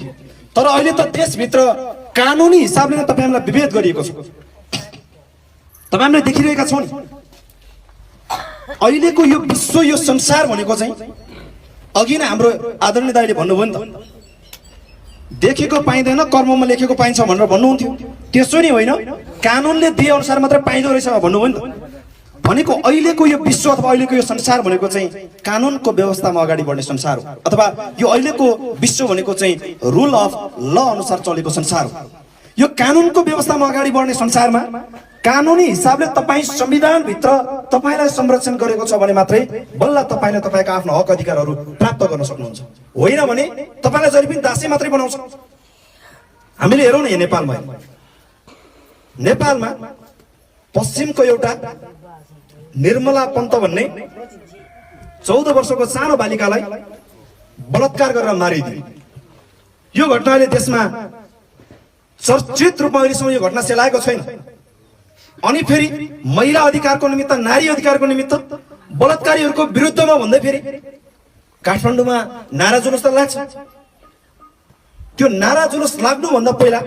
S2: तर अहिले त देशभित्र कानुनी हिसाबले नै तपाईहरुलाई विभेद गरिएको छ। तपाई हामीले देखिरहेका छौं नि अहिलेको यो विश्व यो संसार भनेको चाहिँ अघि नै हाम्रो आदरणीय दाइले भन्नुभयो नि त, देखेको पाइँदैन कर्ममा लेखेको पाइन्छ भनेर भन्नुहुन्थ्यो। त्यसो नि होइन, कानुनले दिए अनुसार मात्र पाइँदो रहेछ भन्नुभयो नि त। भनेको अहिलेको यो विश्व अथवा अहिलेको यो संसार भनेको चाहिँ कानुनको व्यवस्थामा अगाडि बढ्ने संसार हो, अथवा यो अहिलेको विश्व भनेको चाहिँ रुल अफ ल अनुसार चलेको संसार हो। यो कानुनको व्यवस्थामा अगाडि बढ्ने संसारमा कानुनी हिसाबले तपाई संविधान भित्र तपाईलाई संरक्षण गरेको छ भने मात्रै बल्ल तपाईले तपाईको आफ्नो हक अधिकारहरू प्राप्त गर्न सक्नुहुन्छ। होइन भने तपाईलाई जहिले पनि दासी मात्रै बनाउँछ। हामीले हेरौँ न यहाँ नेपालमा पश्चिमको एउटा निर्मला पन्त भन्ने 14 वर्षको सानो बालिकालाई बलात्कार गरेर मारिदियो। यो घटनाले देशमा चर्चित रूपमा अहिलेसम्म यो घटना सेलाएको छैन। अनि फेरि महिला अधिकारको निमित्त, नारी अधिकारको निमित्त बलात्कारीहरूको विरुद्धमा भन्दै फेरि काठमाडौँमा नारा जुलुस त लाग्छ। त्यो नारा जुलुस लाग्नु भन्दा पहिला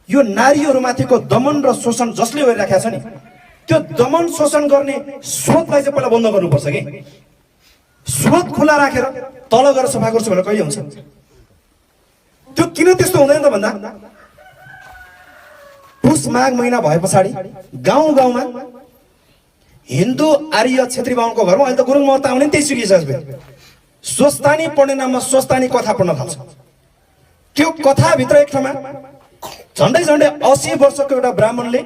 S2: यो नारीहरूमाथिको दमन र शोषण जसले गरिराखेको छ नि, त्यो दमन शोषण गर्ने स्रोतलाई चाहिँ पहिला बन्द गर्नुपर्छ कि। स्रोत खुला राखेर तल गएर सफा गर्छु भनेर कहिले हुन्छ? त्यो किन त्यस्तो हुँदैन त भन्दा पुष माघ महिना भए पछाडि गाउँ गाउँमा हिन्दू आर्य क्षेत्री बाहुनको घरमा अहिले त गुरुङ महत्ता आउने त्यही सुकिसक्यो। स्वस्तानी पढ्ने नाममा स्वस्तानी कथा पढ्न थाल्छ। त्यो कथाभित्र एक ठाउँमा झन्डै 80 वर्षको एउटा ब्राह्मणले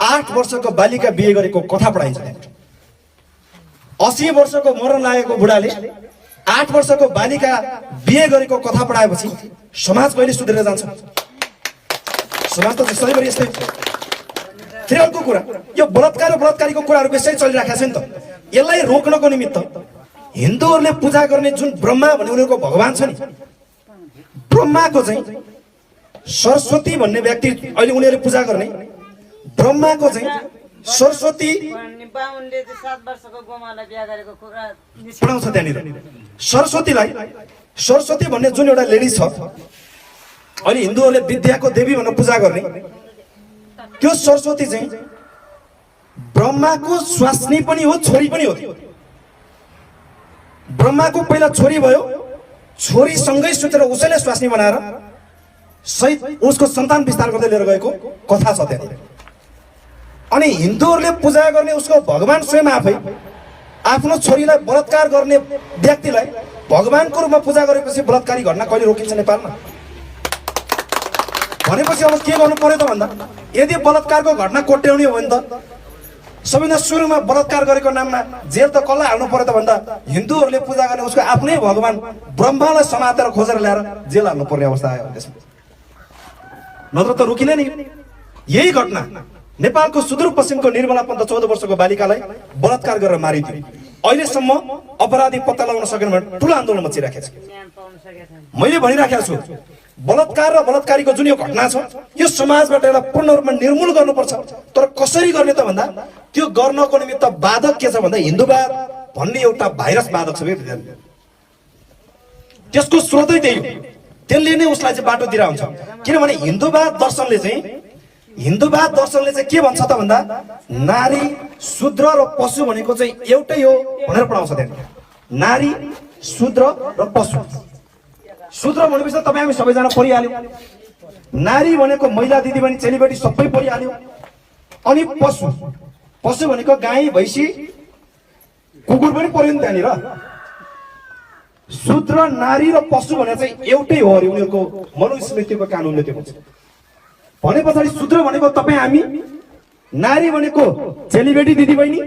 S2: 8 वर्षको बालिका बिहे गरेको कथा पढाइन्छ। 80 वर्षको मरण लागेको बुढाले 8 वर्षको बालिका बिहे गरेको कथा पढाएपछि समाज कहिले सुधेर जान्छ? समाज त सधैँभरि यस्तै। फेरि अर्को कुरा, यो बलात्कार र बलात्कारीको कुराहरू यसै चलिराखेको छ नि त। यसलाई रोक्नको निमित्त हिन्दूहरूले पूजा गर्ने जुन ब्रह्मा भन्ने उनीहरूको भगवान छ नि, ब्रह्माको चाहिँ सरस्वती भन्ने व्यक्ति अहिले उनीहरूले पूजा गर्ने ब्रह्माको चाहिँ सरस्वती
S3: बाहुनले 7 वर्षको गोमालाई बिहा गरेको कुरा
S2: पढाउँछ त्यहाँनिर। सरस्वतीलाई, सरस्वती भन्ने जुन एउटा लेडी छ अहिले हिन्दूहरूले विद्याको देवी भनेर पूजा गर्ने त्यो सरस्वती चाहिँ ब्रह्माको स्वास्नी पनि हो, छोरी पनि हो। ब्रह्माको पहिला छोरी भयो, छोरीसँगै सुतेर उसैले स्वास्नी बनाएर सहित उसको सन्तान विस्तार गर्दै लिएर गएको कथा छ त्यहाँनिर। अनि हिन्दूहरूले पूजा गर्ने उसको भगवान स्वयं आफै आफ्नो छोरीलाई बलात्कार गर्ने व्यक्तिलाई भगवानको रूपमा पूजा गरेपछि बलात्कारी घटना कहिले रोकिन्छ नेपालमा? भनेपछि अब के गर्नु पर्यो त भन्दा, यदि बलात्कारको घटना कोट्याउने हो भने त सबैभन्दा सुरुमा बलात्कार गरेको नाममा जेल त कसलाई हाल्नु पर्यो त भन्दा हिन्दूहरूले पूजा गर्ने उसको आफ्नै भगवान ब्रह्मालाई समातेर खोजेर ल्याएर जेल हाल्नु पर्ने अवस्था आयो त्यसमा, नत्र त रोकिने नि। यही घटना नेपालको सुदूरपश्चिमको निर्मला पन्त 14 वर्षको बालिकालाई बलात्कार गरेर मारिदियो। अहिलेसम्म अपराधी पत्ता लगाउन सकेन भने ठुलो आन्दोलन मचिराखेको छ।
S3: न्याय पाउन सकेको छैन।
S2: मैले भनिराखेको छु, बलात्कार र बलात्कारीको जुन यो घटना छ यो समाजबाट एउटा पूर्ण रूपमा निर्मूल गर्नुपर्छ। तर कसरी गर्ने त भन्दा त्यो गर्नको निमित्त बाधक के छ भन्दा हिन्दूवाद भन्ने एउटा भाइरस बाधक छ। त्यसको स्रोतै त्यही हो, त्यसले नै उसलाई चाहिँ बाटो दिएर हुन्छ। किनभने हिन्दूवाद दर्शनले चाहिँ के भन्छ त भन्दा नारी, शूद्र र पशु भनेको चाहिँ एउटै हो भनेर पढाउँछ त्यहाँ। नारी, शूद्र र पशु। शूद्र भनेपछि तपाईँ हामी सबैजना पढिहाल्यौँ। नारी भनेको महिला दिदीबहिनी चेलीबेटी सबै पढिहाल्यौँ। अनि पशु, पशु भनेको गाई, भैँसी, कुकुर पनि पढ्यो नि त्यहाँनिर। शूद्र, नारी र पशु भनेर चाहिँ एउटै हो अरे उनीहरूको मनुस्मृतिको कानुनले त्यो भन्छ। भने पछाडि शूद्र भनेको तपाईँ हामी, नारी भनेको चेलीबेटी दिदीबहिनी,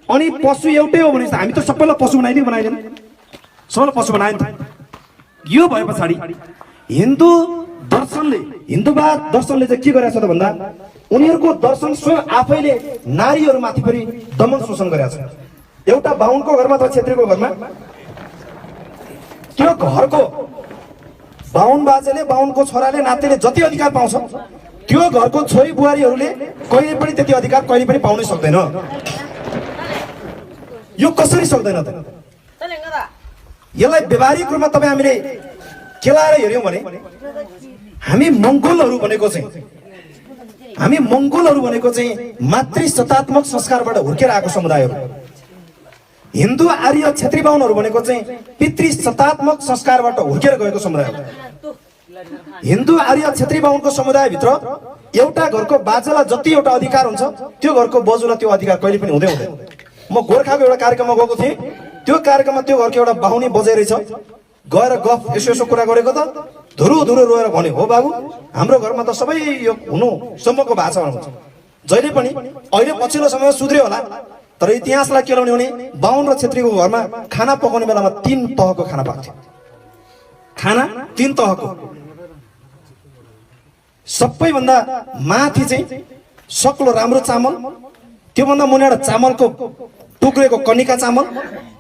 S2: अनि पशु एउटै हो भनेपछि हामी त सबैलाई पशु बनाइदिएन, सबैलाई पशु बनायो नि त। यो भए पछाडि हिन्दू दर्शनले, हिन्दूवाद दर्शनले चाहिँ के गरेको छ त भन्दा उनीहरूको दर्शन स्वयं आफैले नारीहरूमाथि पनि दमन शोषण गरेको छ। एउटा बाहुनको घरमा अथवा छेत्रीको घरमा त्यो घरको बाहुन बाजेले, बाहुनको छोराले, नातिले जति अधिकार पाउँछ त्यो घरको छोरी बुहारीहरूले कहिले पनि त्यति अधिकार कहिले पनि पाउनै सक्दैन। यो कसरी सक्दैन त? यसलाई व्यवहारिक रूपमा तपाईँ हामीले केलाएर हेऱ्यौँ भने हामी मङ्गोलहरू भनेको चाहिँ मातृसत्तात्मक संस्कारबाट हुर्केर आएको समुदायहरू। हिन्दू, आर्य, क्षेत्री, बाहुनहरू भनेको चाहिँ पितृसत्तात्मक संस्कारबाट हुर्केर गएको समुदाय हो। हिन्दू, आर्य, क्षेत्री, बाहुनको समुदायभित्र एउटा घरको बाजेलाई जति एउटा अधिकार हुन्छ त्यो घरको बजुलाई त्यो अधिकार कहिले पनि हुँदैन। म गोर्खाको एउटा कार्यक्रममा गएको थिएँ, त्यो कार्यक्रममा त्यो घरको एउटा बाहुनी बजाइ रहेछ, गएर गफ यसो कुरा गरेको त धुरु रोएर भन्यो, हो बाबु हाम्रो घरमा त सबै यो हुनु सम्मको भएको छ भन्नुहुन्छ। जहिले पनि अहिले पछिल्लो समयमा सुध्रियो होला, तर इतिहासलाई के लाउने भने बाहुन र क्षेत्रीको घरमा खाना पकाउने बेलामा 3 तहको खाना पाक्थ्यो। खाना 3 तहको, सबैभन्दा माथि चाहिँ सक्लो राम्रो चामल, त्योभन्दा मुनि एउटा चामलको टुक्रेको कनिका चामल,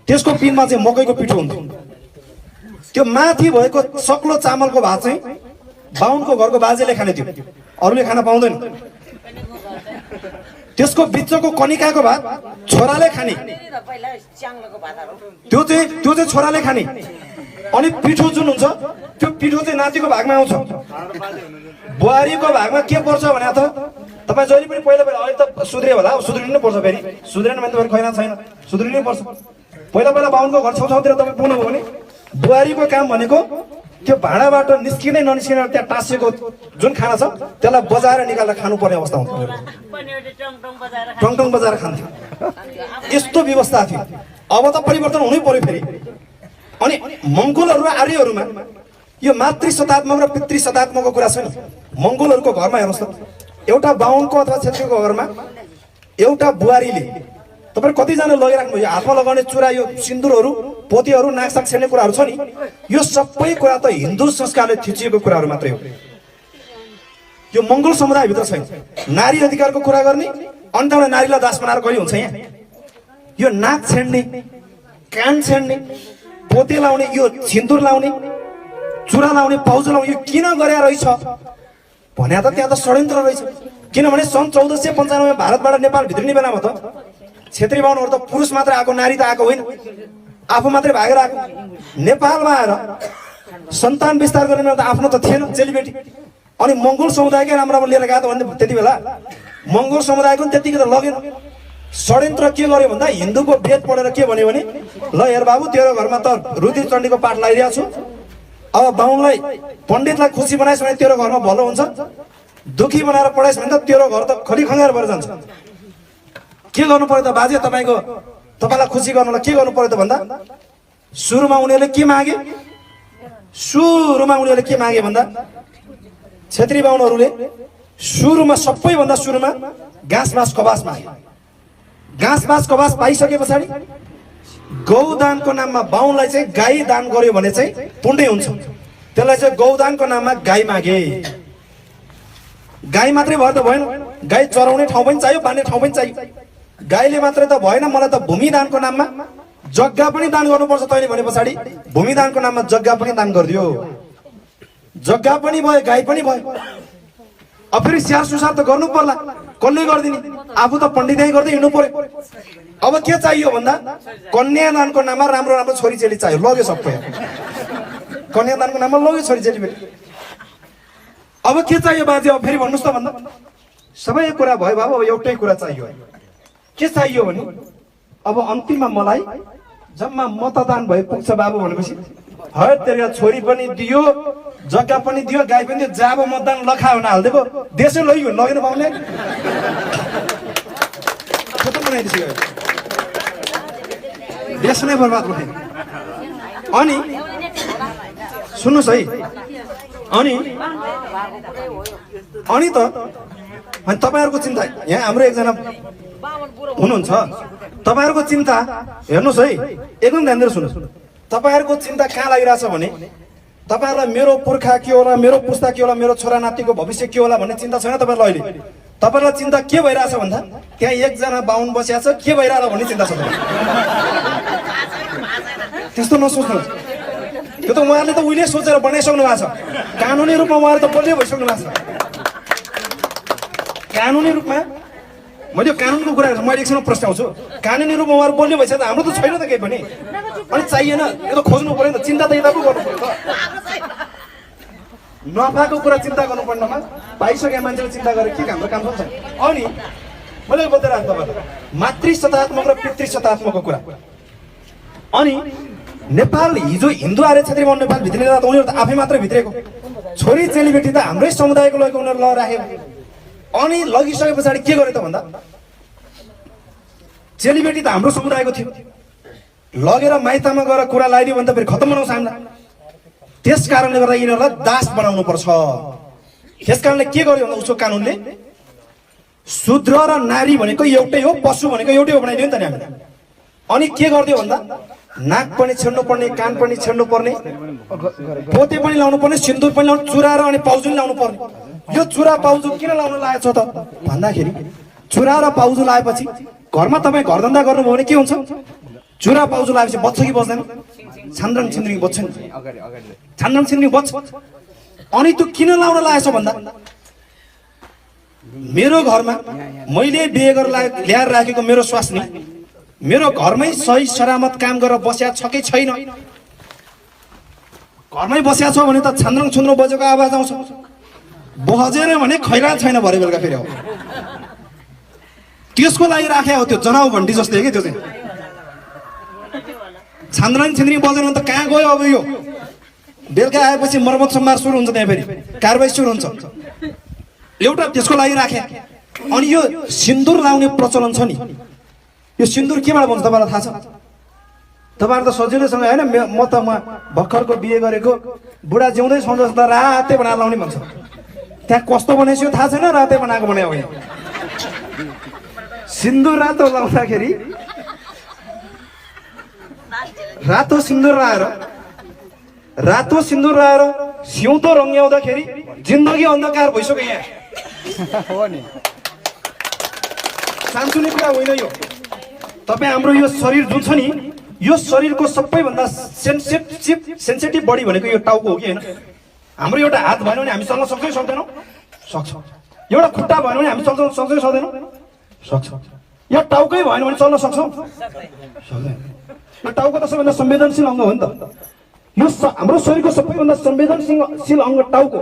S2: त्यसको पिनमा चाहिँ मकैको पिठो हुन्थ्यो। त्यो माथि भएको सक्लो चामलको भात चाहिँ बाहुनको घरको बाजेले खाने थियो, अरूले खान पाउँदैन। त्यसको बिचको कनिकाको भात छोराले खाने, त्यो चाहिँ छोराले खाने। अनि पिठो जुन हुन्छ त्यो पिठो चाहिँ नातिको भागमा आउँछ। बुहारीको भागमा के पर्छ भने त तपाईँ जहिले पनि पहिला अहिले त सुध्रियो होला, सुध्रिनु पर्छ, फेरि सुध्रेन भने त खैना छैन, सुध्रिनै पर्छ। पहिला बाहुनको घर छेउछाउतिर तपाईँ पुग्नुभयो भने बुहारीको काम भनेको त्यो भाँडाबाट निस्किँदै ननिस्किने त्यहाँ टाँसिएको जुन खाना छ त्यसलाई बजाएर निकालेर खानुपर्ने अवस्था हुन्छ। टङटङ बजाएर खान्थ्यो, यस्तो व्यवस्था थियो। अब त परिवर्तन हुनै पर्यो फेरि। अनि मङ्गोलहरू र आर्यहरूमा यो मातृसत्तात्मक र पितृसत्तात्मकको कुरा छ नि। मङ्गोलहरूको घरमा हेर्नुहोस् त, एउटा बाहुनको अथवा क्षेत्रीको घरमा एउटा बुहारीले तपाईँ कतिजना लगिराख्नु, यो हातमा लगाउने चुरा, यो सिन्दुरहरू, पोतीहरू, नाकसाक छेड्ने कुराहरू छ नि, यो सबै कुरा त हिन्दू संस्कारले थिचिएको कुराहरू मात्रै हो। यो मङ्गोल समुदायभित्र छैन। नारी अधिकारको कुरा गर्ने अनि त नारीलाई दास बनाएर कहिले हुन्छ यहाँ? यो नाक छेड्ने कान छेड्ने, पोते लाउने, यो सिन्दुर लाउने, चुरा लाउने, पाउजो लाउने यो किन गरे रहेछ भने त त्यहाँ त षड्यन्त्र रहेछ। किनभने सन् 1495 भारतबाट नेपाल भित्रिने बेलामा त क्षेत्री बाहुनहरू त पुरुष मात्र आएको, नारी त आएको होइन, आफू मात्रै भागेर आएको। नेपालमा आएर सन्तान विस्तार गर्ने त आफ्नो त थिएन चेलीबेटी। अनि मङ्गोल समुदायकै राम्रो लिएर गएको त भने त्यति बेला मङ्गोल समुदायको पनि त्यतिकै त लगेन। षड्यन्त्र के गर्यो भन्दा हिन्दूको वेद पढेर के भन्यो भने ल हेर बाबु तेरो घरमा त रुद्र चण्डीको पाठ लगाइरहेको छु, अब बाहुनलाई पण्डितलाई खुसी बनाइस् भने तेरो घरमा भलो हुन्छ, दुखी बनाएर पढाइस् भने त तेरो घर त खली खङ्गार भएर जान्छ। के गर्नु पर्यो त बाजे तपाईँलाई खुसी गर्नलाई के गर्नु पर्यो त भन्दा सुरुमा उनीहरूले के मागे भन्दा क्षेत्री बाहुनहरूले सबैभन्दा सुरुमा घाँस बाँस कबास मागे। घाँस बाँस कबास पाइसके पछाडि गौदानको नाममा बाहुनलाई चाहिँ गाई दान गर्यो भने चाहिँ पुण्य हुन्छ, त्यसलाई चाहिँ गौदानको नाममा गाई मागे। गाई मात्रै भएर त भएन, गाई चराउने ठाउँ पनि चाहियो, बाँड्ने ठाउँ पनि चाहियो। गाईले मात्रै त भएन, मलाई त भूमिदानको नाममा जग्गा पनि दान गर्नुपर्छ तैँले भने पछाडि भूमिदानको नाममा जग्गा पनि दान गरिदियो। जग्गा पनि भयो, गाई पनि भयो। अब फेरि स्याहार सुसार त गर्नु पर्ला, कसले गरिदिने, आफू त पण्डितै गर्दै हिँड्नु पर्यो। अब के चाहियो भन्दा कन्यादानको नाममा राम्रो राम्रो छोरीचेली चाहियो, लग्यो सबै। कन्यादानको नाममा लग्यो छोरीचेली फेरि। अब के चाहियो बाजे, अब फेरि भन्नुहोस् त भन्दा सबै कुरा भयो बाबु, अब एउटै कुरा चाहियो। के चाहियो भने अब अन्तिममा मलाई जम्मा मतदान भए पुग्छ बाबु भनेपछि हर तेरो छोरी पनि दियो, जग्गा पनि दियो, गाई पनि दियो, जाब मतदान लखा हुन हालिदिएको, देशै लग्यो, लगेन पाउने खतम बनाइदियो, देश नै बर्बाद भयो। अनि सुन्नुहोस् है, अनि त तपाईँहरूको चिन्ता, यहाँ हाम्रो एकजना हुनुहुन्छ, तपाईँहरूको चिन्ता हेर्नुहोस् है, एकदम ध्यान दिएर सुन्नुहोस्। तपाईँहरूको चिन्ता कहाँ लागिरहेछ भने तपाईँहरूलाई मेरो पुर्खा के होला, मेरो पुस्ता के होला, मेरो छोरा नातिको भविष्य के होला भन्ने चिन्ता छैन तपाईँलाई। अहिले तपाईँलाई चिन्ता के भइरहेछ भन्दा त्यहाँ एकजना बाहुन बसिया छ, के भइरहेछ भन्ने चिन्ता छ। त्यस्तो नसोच्नुहोस्, त्यो त उहाँहरूले त उहिले सोचेर बनाइसक्नु भएको छ। कानुनी रूपमा उहाँहरू त बलियो भइसक्नु भएको छ। कानुनी रूपमा मैले कानुनको कुरा मैले एकछिनमा प्रस्ताउँछु, कानुनी रूपमा उहाँहरू बलियो भइसक्यो, हाम्रो त छैन त केही पनि। अनि चाहिएन, यो त खोज्नु पऱ्यो नि त, चिन्ता त यता पो गर्नु पऱ्यो त। नफाको कुरा चिन्ता गर्नु पर्नेमा पाइसक्यो मान्छेले चिन्ता गरेर के हाम्रो काम छ। अनि मैले बोल्दै राख्नु तपाईँलाई मातृ सत्तात्मक र पितृ सत्तात्मकको कुरा। अनि नेपाल हिजो हिन्दू आर्य क्षेत्री बाहुन नेपाल भित्रिँदा त उनीहरू त आफै मात्रै भित्रेको, छोरी चेलीबेटी त हाम्रै समुदायको लगेको उनीहरू राख्यो। अनि लगिसके पछाडि के गर्यो त भन्दा चेलीबेटी त हाम्रो समुदायको थियो, लगेर माइतमा गएर कुरा लगाइदियो भने त फेरि खतम बनाउँछ हामीलाई। त्यस कारणले गर्दा यिनीहरूलाई दास बनाउनु पर्छ। त्यस कारणले के गर्यो भन्दा उसको कानुनले शूद्र र नारी भनेको एउटै हो, पशु भनेको एउटै हो बनाइदियो नि त नि हामीले। अनि के गरिदियो भन्दा नाक पनि छेड्नु पर्ने, कान पनि छेड्नु पर्ने, पोते पनि लाउनु पर्ने, सिन्दुर पनि लाउनु, चुरा र अनि पाउजु पनि लाउनु पर्ने। यो चुरा पाउजु किन लाउन लागेको छ त भन्दाखेरि चुरा र पाउजु लाएपछि घरमा तपाईँ घरधन्दा गर्नुभयो भने के हुन्छ, चुरा पाउजु लाएपछि बच्छ कि बच्दैन, छान्द्रङ छिन्द्रिङ बच्छ नि, छान्द्रङ छिन्द्रिङ बच्छ। अनि त्यो किन लाउन लागेको छ भन्दा मेरो घरमा मैले बिहे गरेर ल्याएर राखेको मेरो स्वास्नी मेरो घरमै सही सलामत काम गरेर बस्या छ कि छैन, घरमै बस्या छ भने त छान्द्रङ छुन्द्रो बजेको आवाज आउँछ, बजेर भने खैरा छैन भरे बेलुका फेरि हो। त्यसको लागि राखे हो त्यो जनाउ घन्टी जस्तै कि त्यो चाहिँ छान्द्रङ छिन्द्रिङ बजेर भने त कहाँ गयो अब यो। बेलुका आएपछि मर्मत सम्मार सुरु हुन्छ, त्यहाँ फेरि कारबाही सुरु हुन्छ, एउटा त्यसको लागि राखे। अनि यो सिन्दुर लाउने प्रचलन छ नि, यो सिन्दुर केबाट बन्छ तपाईँलाई थाहा छ? तपाईँहरू त सजिलैसँग होइन, म त भर्खरको बिहे गरेको बुढा जिउँदै सन्जो त रातै बनाएर लाउने भन्छ। त्यहाँ कस्तो बनाइसक्यो थाहा छैन, रातै बनाएको बनायो होइन। सिन्दुर रातो लाउँदाखेरि रातो सिन्दुर लाएर सिउँदो रङ्ग्याउँदाखेरि जिन्दगी अन्धकार भइसक्यो यहाँ। सानसुने कुरा होइन यो। तपाईँ हाम्रो यो शरीर जुन छ नि यो शरीरको सबैभन्दा सेन्सिटिभ बडी भनेको यो टाउको हो कि होइन? हाम्रो एउटा हात भएन भने हामी चल्न सक्छौँ सक्दैनौँ? सक्छौँ। एउटा खुट्टा भएन भने हामी चल्न सक्छौँ सक्दैनौँ? सक्छौँ। यो टाउकै भएन भने चल्न सक्छौँ? सक्दैन। यो टाउको त सबैभन्दा संवेदनशील अङ्ग हो नि त। यो हाम्रो शरीरको सबैभन्दा संवेदनशील अङ्ग टाउको।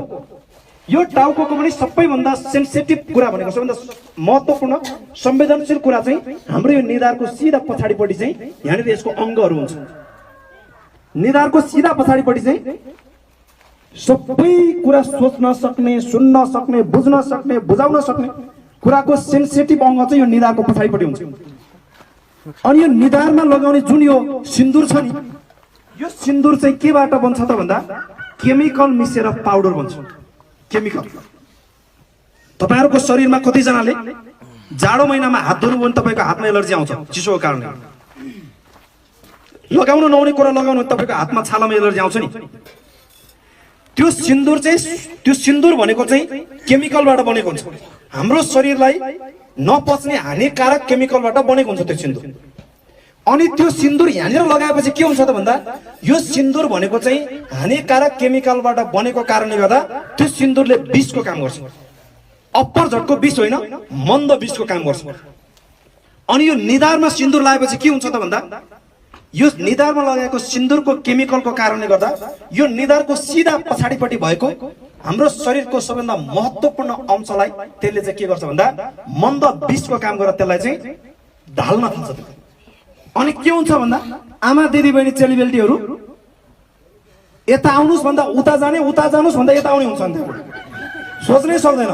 S2: यो टाउकोको पनि सबैभन्दा सेन्सिटिभ कुरा भनेको सबैभन्दा महत्त्वपूर्ण संवेदनशील कुरा चाहिँ हाम्रो यो निधारको सिधा पछाडिपट्टि चाहिँ यहाँनिर यसको अङ्गहरू हुन्छ। निधारको सिधा पछाडिपट्टि चाहिँ सबै कुरा सोच्न सक्ने, सुन्न सक्ने, बुझ्न सक्ने, बुझाउन सक्ने कुराको सेन्सिटिभ अङ्ग चाहिँ यो निधारको पछाडिपट्टि हुन्छ। अनि यो निधारमा लगाउने जुन यो सिन्दुर छ नि, यो सिन्दुर चाहिँ केबाट बन्छ त भन्दा केमिकल मिसेर पाउडर बन्छ। केमिकल। तपाईहरुको शरीरमा कतिजनाले जाडो महिनामा हात धुनु भने तपाईको हातमा एलर्जी आउँछ चिसोको कारणले। लगाउन नहुने कुरा लगाउनु तपाईको हातमा छालामा एलर्जी आउँछ नि। त्यो सिन्दुर भनेको चाहिँ केमिकलबाट बनेको हुन्छ। हाम्रो शरीरलाई नपच्ने हानिकारक केमिकलबाट बनेको हुन्छ त्यो सिन्दुर। अनि त्यो सिन्दुर यहाँनिर लगाएपछि के हुन्छ त भन्दा यो सिन्दुर भनेको चाहिँ हानिकारक केमिकलबाट बनेको कारणले गर्दा त्यो सिन्दुरले विषको काम गर्छ। अप्पर झटको विष होइन, मन्द विषको काम गर्छ। अनि यो निधारमा सिन्दुर लगाएपछि के हुन्छ त भन्दा यो निधारमा लगाएको सिन्दुरको केमिकलको कारणले गर्दा यो निधारको सिधा पछाडिपट्टि भएको हाम्रो शरीरको सबैभन्दा महत्त्वपूर्ण अंशलाई त्यसले चाहिँ के गर्छ भन्दा मन्द विषको काम गरेर त्यसलाई चाहिँ ढाल्न थाल्छ। अनि के हुन्छ भन्दा आमा दिदीबहिनी चेलीबेलीहरू यता आउनुस् भन्दा उता जाने, उता जानुस् भन्दा यता आउने हुन्छ। नि सोच्नै सक्दैन,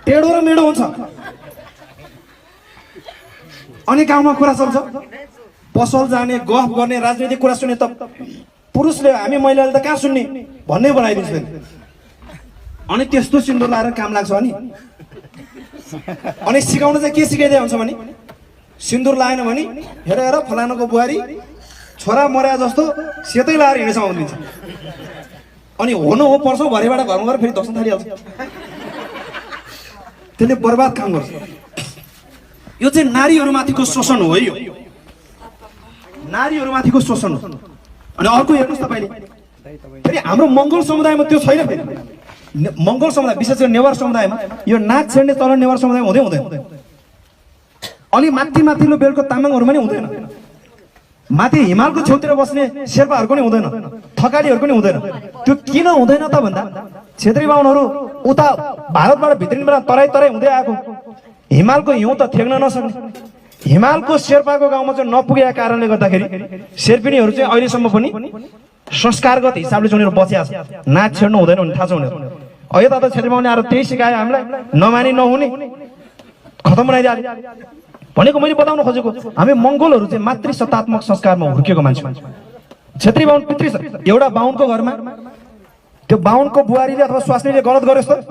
S2: टेढो र मेढो हुन्छ। अनि गाउँमा कुरा चल्छ, पसल जाने, गफ गर्ने, राजनीतिक कुरा सुन्ने त पुरुषले हामी महिलाले त कहाँ सुन्ने भन्ने बनाइदिन्छ। अनि त्यस्तो सिन्दुर लाएर काम लाग्छ। अनि सिकाउन चाहिँ के सिकाइदिया हुन्छ भने सिन्दुर लाएन भने हेर हेर फलानाको बुहारी छोरा मर्या जस्तो सेतै लाएर हिँडेछ आउँदिन्छ। अनि हुनु हो पर्छौँ भरेबाट घरमा गएर फेरि दर्शन थालिहाल्छ। त्यसले बर्बाद काम गर्छ। यो चाहिँ नारीहरूमाथिको शोषण हो है। यो नारीहरूमाथिको शोषण हो। अनि अर्को हेर्नुहोस् तपाईँले फेरि हाम्रो मङ्गोल समुदायमा त्यो छैन। फेरि मङ्गोल समुदाय विशेष गरी नेवार समुदायमा यो नाक छेड्ने चलन नेवार समुदायमा हुँदैन। अनि माथिल्लो बेलको तामाङहरूमा नि हुँदैन। माथि हिमालको छेउतिर बस्ने शेर्पाहरूको नि हुँदैन, थकालीहरूको नि हुँदैन। त्यो किन हुँदैन त भन्दा क्षेत्री बाहुनहरू उता भारतबाट भित्रिनबाट तराई हुँदै आएको हिमालको हिउँ त थेग्न नसक्ने, हिमालको शेर्पाको गाउँमा चाहिँ नपुगेका कारणले गर्दाखेरि शेर्पिनीहरू चाहिँ अहिलेसम्म पनि संस्कारगत हिसाबले चाहिँ बचिया छ। नाक छेड्नु हुँदैन भने थाहा छ उनीहरू। यता त क्षेत्री बाहुनले आएर त्यही सिकायो हामीलाई, नमानी नहुने खतम बनाइदियो। भनेको मैले बताउन खोजेको हामी मङ्गोलहरू चाहिँ मातृसत्तात्मक संस्कारमा हुर्किएको मान्छे। क्षेत्री बाहुन पितृ एउटा बाहुनको घरमा त्यो बाहुनको बुहारीले अथवा स्वास्नीले गलत गरेस् त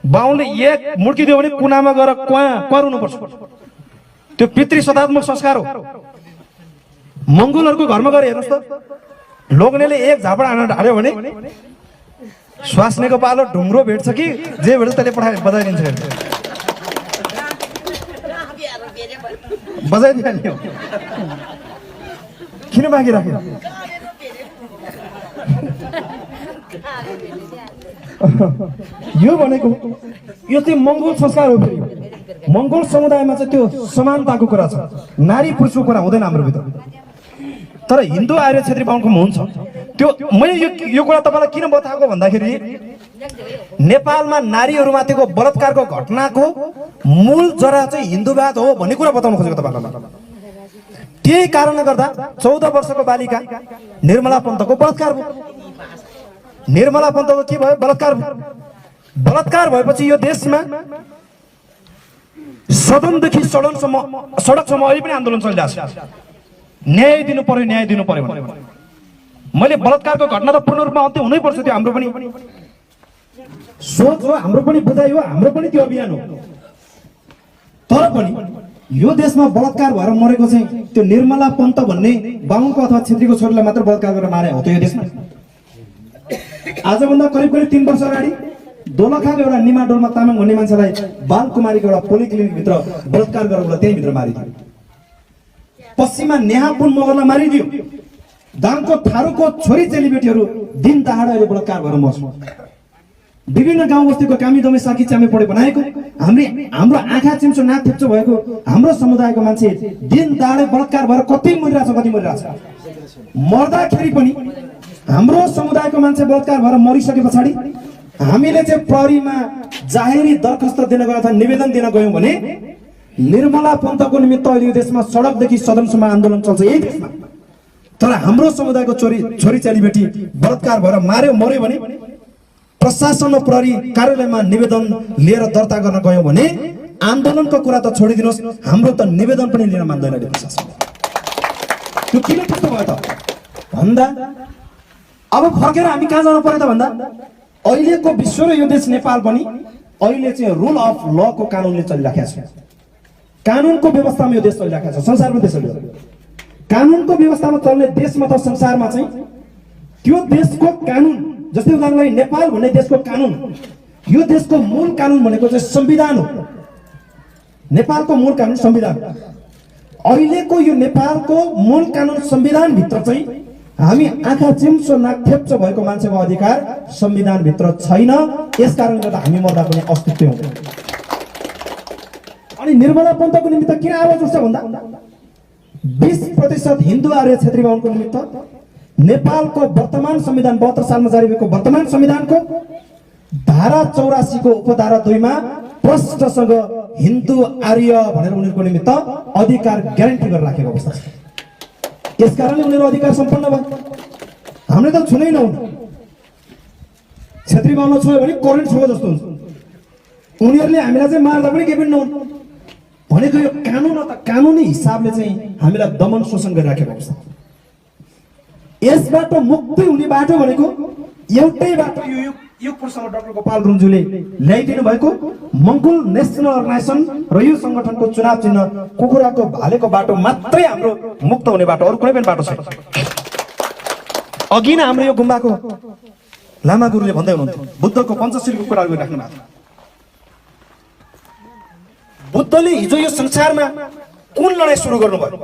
S2: बाहुनले एक मुड्किदियो भने कुनामा गएर क्वारुनु पर्छ। त्यो पितृसत्तात्मक संस्कार हो। मङ्गोलहरूको घरमा गएर हेर्नुहोस् त लोग्नेले एक झापड हाल्यो भने स्वास्नीको पालो ढुङ्ग्रो भेट्छ कि जे भेट्छ त्यसले बजाइदिन्छ। बजाइदिहाल्यो। किन बाँकी राख्यो? यो भनेको यो चाहिँ मङ्गोल संस्कार हो। फेरि मङ्गोल समुदायमा चाहिँ त्यो समानताको कुरा छ, नारी पुरुषको कुरा हुँदैन हाम्रो भित्र। तर हिन्दू आर्य क्षेत्री बाहुनकोमा हुन्छ। त्यो मैले यो कुरा तपाईँलाई किन बताएको भन्दाखेरि नेपालमा नारीहरूमाथिको बलात्कारको घटनाको मूल जरा चाहिँ हिन्दूवाद हो भन्ने कुरा बताउन खोजेको तपाईँलाई। त्यही कारणले गर्दा 14 वर्षको बालिका निर्मला पन्तको बलात्कार भयो। निर्मला पन्तको के भयो? बलात्कार भयो। बलात्कार भएपछि यो देशमा सदनदेखि सडकसम्म अहिले पनि आन्दोलन चलिरहेको छ। न्याय दिनु पर्यो, न्याय दिनु पर्यो भने मैले बलात्कारको घटना त पूर्ण रूपमा अन्त्य हुनै पर्छ। त्यो हाम्रो पनि सोच हो, हाम्रो पनि बुझाइ हो, हाम्रो पनि त्यो अभियान हो। तर पनि यो देशमा बलात्कार भएर मरेको चाहिँ त्यो निर्मला पन्त भन्ने बाहुनको अथवा क्षेत्रीको छोरीलाई मात्र बलात्कार गरेर मारे हो त यो देशमा। आजभन्दा करिब 3 वर्ष अगाडि दोलखाको एउटा निमा डोल्मा तामाङ भन्ने मान्छेलाई बालकुमारीको एउटा पोलिक्लिनिक भित्र बलात्कार गरेर त्यही भित्र मारिदियो। पश्चिममा नेहापुन मगरलाई मारिदियो। दाङको थारूको छोरी चेलीबेटीहरू दिन दहाडा अहिले बलात्कार भएर मर्छ। विभिन्न गाउँ बस्तीको कामी दमे साकी चामे पढे बनाएको हाम्रो आँखा चिम्चो नाक थेप्चो भएको हाम्रो समुदायको मान्छे दिन दहाडे बलात्कार भएर कति मरिरहेछ। मर्दाखेरि पनि हाम्रो समुदायको मान्छे बलात्कार भएर मरिसके पछाडि हामीले चाहिँ प्रहरीमा जाहेरी दरखास्त दिन गयो अथवा निवेदन दिन गयौँ भने निर्मला पन्तको निमित्त अहिले यो देशमा सडकदेखि सदनसम्म आन्दोलन चल्छ यही देशमा। तर हाम्रो समुदायको छोरी चेलीबेटी बलात्कार भएर मर्यो भने प्रशासन र प्रहरी कार्यालयमा निवेदन लिएर दर्ता गर्न गयौँ भने आन्दोलनको कुरा त छोडिदिनुहोस्, हाम्रो त निवेदन पनि लिन मान्दैन अहिले प्रशासनले। त्यो किन त्यस्तो भयो त भन्दा अब फर्केर हामी कहाँ जानु पर्यो त भन्दा अहिलेको विश्व र यो देश नेपाल पनि अहिले चाहिँ रुल अफ लको कानुनले चलिराखेको छ। कानुनको व्यवस्थामा यो देश चलिराखेको छ। संसारको देशहरू कानुनको व्यवस्थामा चल्ने देशमा त संसारमा चाहिँ त्यो देशको कानुन, जस्तै उदाहरणलाई नेपाल भन्ने देशको कानुन, यो देशको मूल कानुन भनेको चाहिँ संविधान हो। नेपालको मूल कानुन संविधान। अहिलेको यो नेपालको मूल कानुन संविधान भित्र चाहिँ हामी आँखा चिम्चो नाक थेप्चो भएको मान्छेको अधिकार संविधान भित्र छैन। यसकारणले गर्दा हामी मर्दा पनि अस्तित्व हुँदैन। अनि निर्मला पन्तको निमित्त किन आवाज उठ्छ भन्दा 20% हिन्दू आर्य क्षेत्री बाहुनको निमित्त नेपालको वर्तमान संविधान 72 सालमा जारी भएको वर्तमान संविधानको धारा 84 को उपधारा 2 मा प्रष्टसँग हिन्दू आर्य भनेर उनीहरूको निमित्त अधिकार ग्यारेन्टी गरेर राखेको अवस्था छ। यसकारणले उनीहरू अधिकार सम्पन्न भयो। हामीले त छुनै नहुने। क्षेत्री बाहुन छोयो भने करेन्ट छोयो जस्तो हुन्छ। उनीहरूले हामीलाई चाहिँ मार्दा पनि केही पनि नहुने भनेको यो कानुन त कानुनी हिसाबले चाहिँ हामीलाई दमन शोषण गरिराखेको अवस्था। यसबाट मुक्ति हुने बाटो भनेको एउटै बाटो यो पुरुषसँग डाक्टर गोपाल गुरुङज्यूले ल्याइदिनु भएको मङ्गोल नेसनल अर्गनाइजेसन र यो संगठनको चुनाव चिन्ह कुखुराको भालेको बाटो मात्रै हाम्रो मुक्त हुने बाटो, अरू कुनै पनि बाटो छैन। अघि नै हाम्रो यो गुम्बाको लामा गुरुले भन्दै हुनुहुन्थ्यो बुद्धको पञ्चशीलको कुरा गरिराख्नु भएको। बुद्धले हिजो यो संसारमा कुन लडाइँ सुरु गर्नुभयो?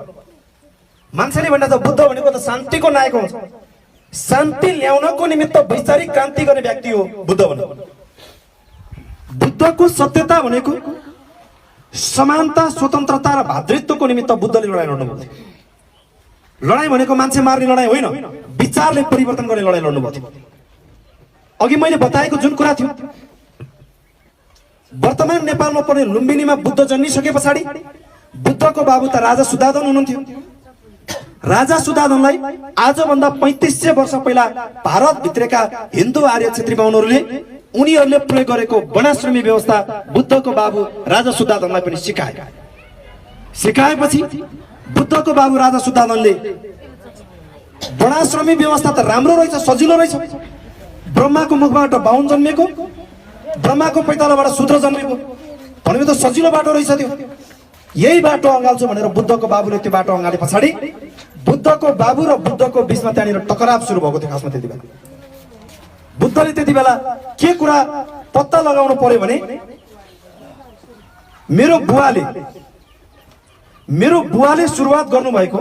S2: मान्छेले भन्दा त बुद्ध भनेको त शान्तिको नायक हुन्छ। शान्ति ल्याउनको निमित्त वैचारिक क्रान्ति गर्ने व्यक्ति हो बुद्ध भनेको। बुद्धको सत्यता भनेको समानता, स्वतन्त्रता र भातृत्वको निमित्त बुद्धले लडाइँ लड्नुभयो। लडाइँ भनेको मान्छे मार्ने लडाइँ होइन, विचारले परिवर्तन गर्ने लडाइँ लड्नुभयो थियो। अघि मैले बताएको जुन कुरा थियो, वर्तमान नेपालमा पर्ने लुम्बिनीमा बुद्ध जन्मिसके पछाडि बुद्धको बाबु त राजा सुदादन हुनुहुन्थ्यो। राजा सुदादनलाई आजभन्दा 3500 वर्ष पहिला भारत भित्रका हिन्दू आर्य क्षेत्री बाहुनहरूले उनीहरूले प्रयोग गरेको वनाश्रमी व्यवस्था बुद्धको बाबु राजा सुदादनलाई पनि सिकाएपछि बुद्धको बाबु राजा सुदादनले वनाश्रमी व्यवस्था त राम्रो रहेछ, सजिलो रहेछ। ब्रह्माको मुखबाट बाहुन जन्मेको, ब्रह्माको पैतालाबाट शूद्र जन्मेको भनेको त सजिलो बाटो रहेछ। त्यो यही बाटो अँगाल्छु भनेर बुद्धको बाबुले त्यो बाटो अँगाले पछाडि बुद्धको बाबु र बुद्धको बीचमा त्यहाँनिर टकराव सुरु भएको थियो। खासमा त्यति बेला बुद्धले त्यति बेला के कुरा पत्ता लगाउनु पर्यो भने मेरो बुवाले सुरुवात गर्नुभएको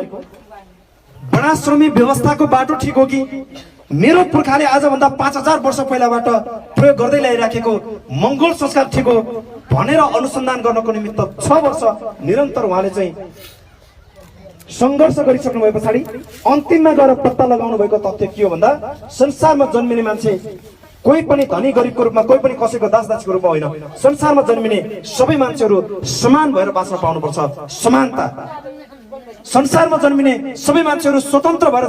S2: वनाश्रमी व्यवस्थाको बाटो ठिक हो कि मेरो पुर्खाले आजभन्दा 5000 वर्ष पहिलाबाट प्रयोग गर्दै ल्याइराखेको मङ्गोल संस्कार ठिक हो भनेर अनुसन्धान गर्नको निमित्त 6 वर्ष निरन्तर उहाँले चाहिँ सङ्घर्ष गरिसक्नु भए पछाडि अन्तिममा गएर पत्ता लगाउनु भएको तथ्य के हो भन्दा संसारमा जन्मिने मान्छे कोही पनि धनी गरिबको रूपमा, कोही पनि कसैको दासदासीको रूपमा होइन। संसारमा जन्मिने सबै मान्छेहरू समान भएर बाँच्न पाउनुपर्छ, समानता। संसारमा जन्मिने सबै मान्छेहरू स्वतन्त्र भएर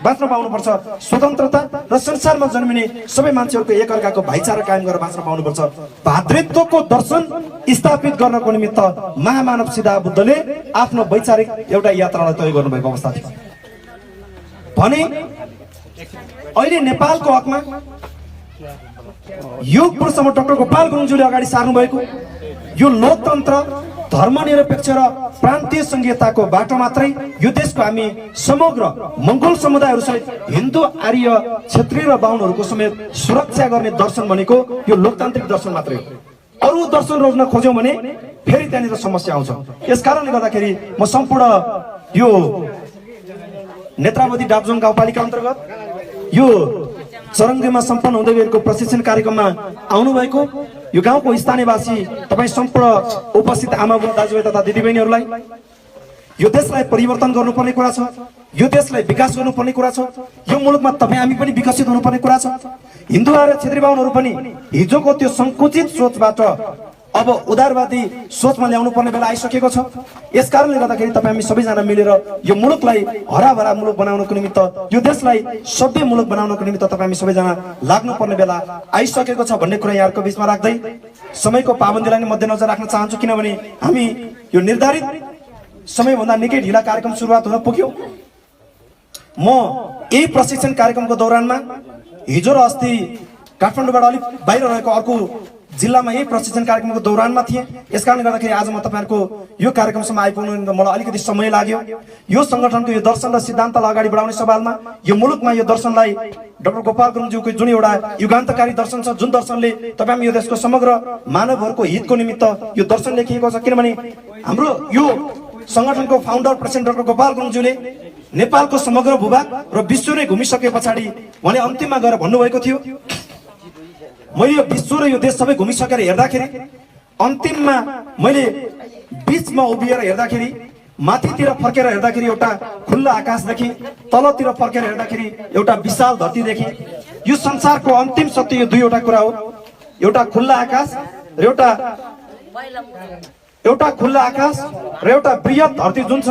S2: बाँच्न पाउनुपर्छ, स्वतन्त्रता। र संसारमा जन्मिने सबै मान्छेहरूको एकअर्काको भाइचारा कायम गरेर बाँच्न पाउनुपर्छ। भातृत्वको दर्शन स्थापित गर्नको निमित्त महामानव सिद्ध बुद्धले आफ्नो वैचारिक एउटा यात्रालाई तय गर्नुभएको अवस्था थियो भने अहिले नेपालको हकमा यो पुरुषमा डाक्टर गोपाल गुरुङज्यूले अगाडि सार्नु भएको यो लोकतन्त्र, धर्मनिरपेक्ष र प्रान्तीय संघीयताको बाटो मात्रै यो देशको हामी समग्र मङ्गोल समुदायहरू सहित हिन्दू आर्य क्षेत्रीय र बाहुनहरूको समेत सुरक्षा गर्ने दर्शन भनेको यो लोकतान्त्रिक दर्शन मात्रै हो। अरू दर्शन रोज्न खोज्यौँ भने फेरि त्यहाँनिर समस्या आउँछ। यसकारणले गर्दाखेरि म सम्पूर्ण यो नेत्रावती डाब्जोङ गाउँपालिका अन्तर्गत यो चरङ्गीमा सम्पन्न हुँदै गएको प्रशिक्षण कार्यक्रममा आउनुभएको यो गाउँको स्थानीयवासी तपाईँ सम्पूर्ण उपस्थित आमा बुवा दाजुभाइ तथा दिदीबहिनीहरूलाई यो देशलाई परिवर्तन गर्नुपर्ने कुरा छ, यो देशलाई विकास गर्नुपर्ने कुरा छ, यो मुलुकमा तपाईँ हामी पनि विकसित हुनुपर्ने कुरा छ। हिन्दूहरू र क्षेत्री बाहुनहरू पनि हिजोको त्यो संकुचित सोचबाट अब उदारवादी सोचमा ल्याउनु पर्ने बेला आइसकेको छ। यस कारणले गर्दाखेरि तपाईँ हामी सबैजना मिलेर यो मुलुकलाई हराभरा मुलुक बनाउनको निमित्त, यो देशलाई सभ्य मुलुक बनाउनको निमित्त तपाईँ हामी सबैजना लाग्नुपर्ने बेला आइसकेको छ भन्ने कुरा यहाँहरूको बिचमा राख्दै समयको पाबन्दीलाई नै मध्यनजर राख्न चाहन्छु, किनभने हामी यो निर्धारित समयभन्दा निकै ढिला कार्यक्रम सुरुवात हुन पुग्यो। म यही प्रशिक्षण कार्यक्रमको दौरानमा हिजो र अस्ति काठमाडौँबाट अलिक बाहिर रहेको अर्को जिल्लामा यही प्रशिक्षण कार्यक्रमको दौरानमा थिएँ। यसकारणले गर्दाखेरि आज म तपाईँहरूको यो कार्यक्रमसम्म आइपुग्नु मलाई अलिकति समय लाग्यो। यो सङ्गठनको यो दर्शन र सिद्धान्तलाई अगाडि बढाउने सवालमा यो मुलुकमा यो दर्शनलाई डाक्टर गोपाल गुरुङज्यूको जुन एउटा युगान्तकारी दर्शन छ, जुन दर्शनले तपाईँ यो देशको समग्र मानवहरूको हितको निमित्त यो दर्शन लेखिएको छ। किनभने हाम्रो यो सङ्गठनको फाउन्डर प्रेसिडेन्ट डाक्टर गोपाल गुरुङज्यूले नेपालको समग्र भूभाग र विश्व नै घुमिसके पछाडि उहाँले अन्तिममा गएर भन्नुभएको थियो, मैले यो विश्व र यो देश सबै घुमिसकेर हेर्दाखेरि अन्तिममा मैले बीचमा उभिएर हेर्दाखेरि माथितिर फर्केर हेर्दाखेरि एउटा खुल्ला आकाश देखेँ, तलतिर फर्केर हेर्दाखेरि एउटा विशाल धरती देखेँ। यो संसारको अन्तिम सत्य यो दुईवटा कुरा हो, एउटा खुल्ला आकाश र एउटा खुल्ला आकाश र एउटा बृहत धरती जुन छ,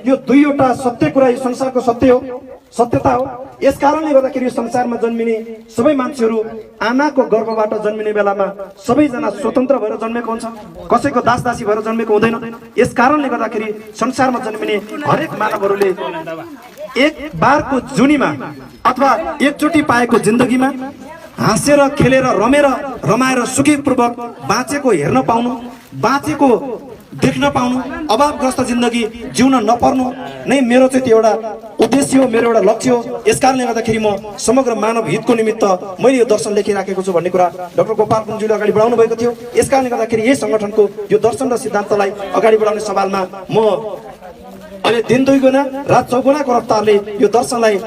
S2: यो दुईवटा सत्य कुरा यो संसारको सत्य हो, सत्यता हो। यस कारणले गर्दाखेरि यो संसारमा जन्मिने सबै मान्छेहरू आमाको गर्भबाट जन्मिने बेलामा सबैजना स्वतन्त्र भएर जन्मेको हुन्छ, कसैको दास दासी भएर जन्मेको हुँदैन। यस कारणले गर्दाखेरि संसारमा जन्मिने हरेक मानवहरूले एक बारको जुनीमा अथवा एकचोटि पाएको जिन्दगीमा हाँसेर खेलेर रमेर रमाएर सुखीपूर्वक बाँचेको हेर्न पाउनु, बाँचेको देख्न पाउनु, अभावग्रस्त जिन्दगी जिउन नपर्नु नै मेरो चाहिँ त्यो एउटा उद्देश्य हो, मेरो एउटा लक्ष्य हो। यस कारणले गर्दाखेरि म समग्र मानव हितको निमित्त मैले यो दर्शन लेखिराखेको छु भन्ने कुरा डाक्टर गोपाल गुरुङज्यूले अगाडि बढाउनु भएको थियो। यस कारणले गर्दाखेरि यही सङ्गठनको यो दर्शन र सिद्धान्तलाई अगाडि बढाउने सवालमा म अहिले दिन 2 गुणा रात 4 गुणाको रफ्तारले यो दर्शनलाई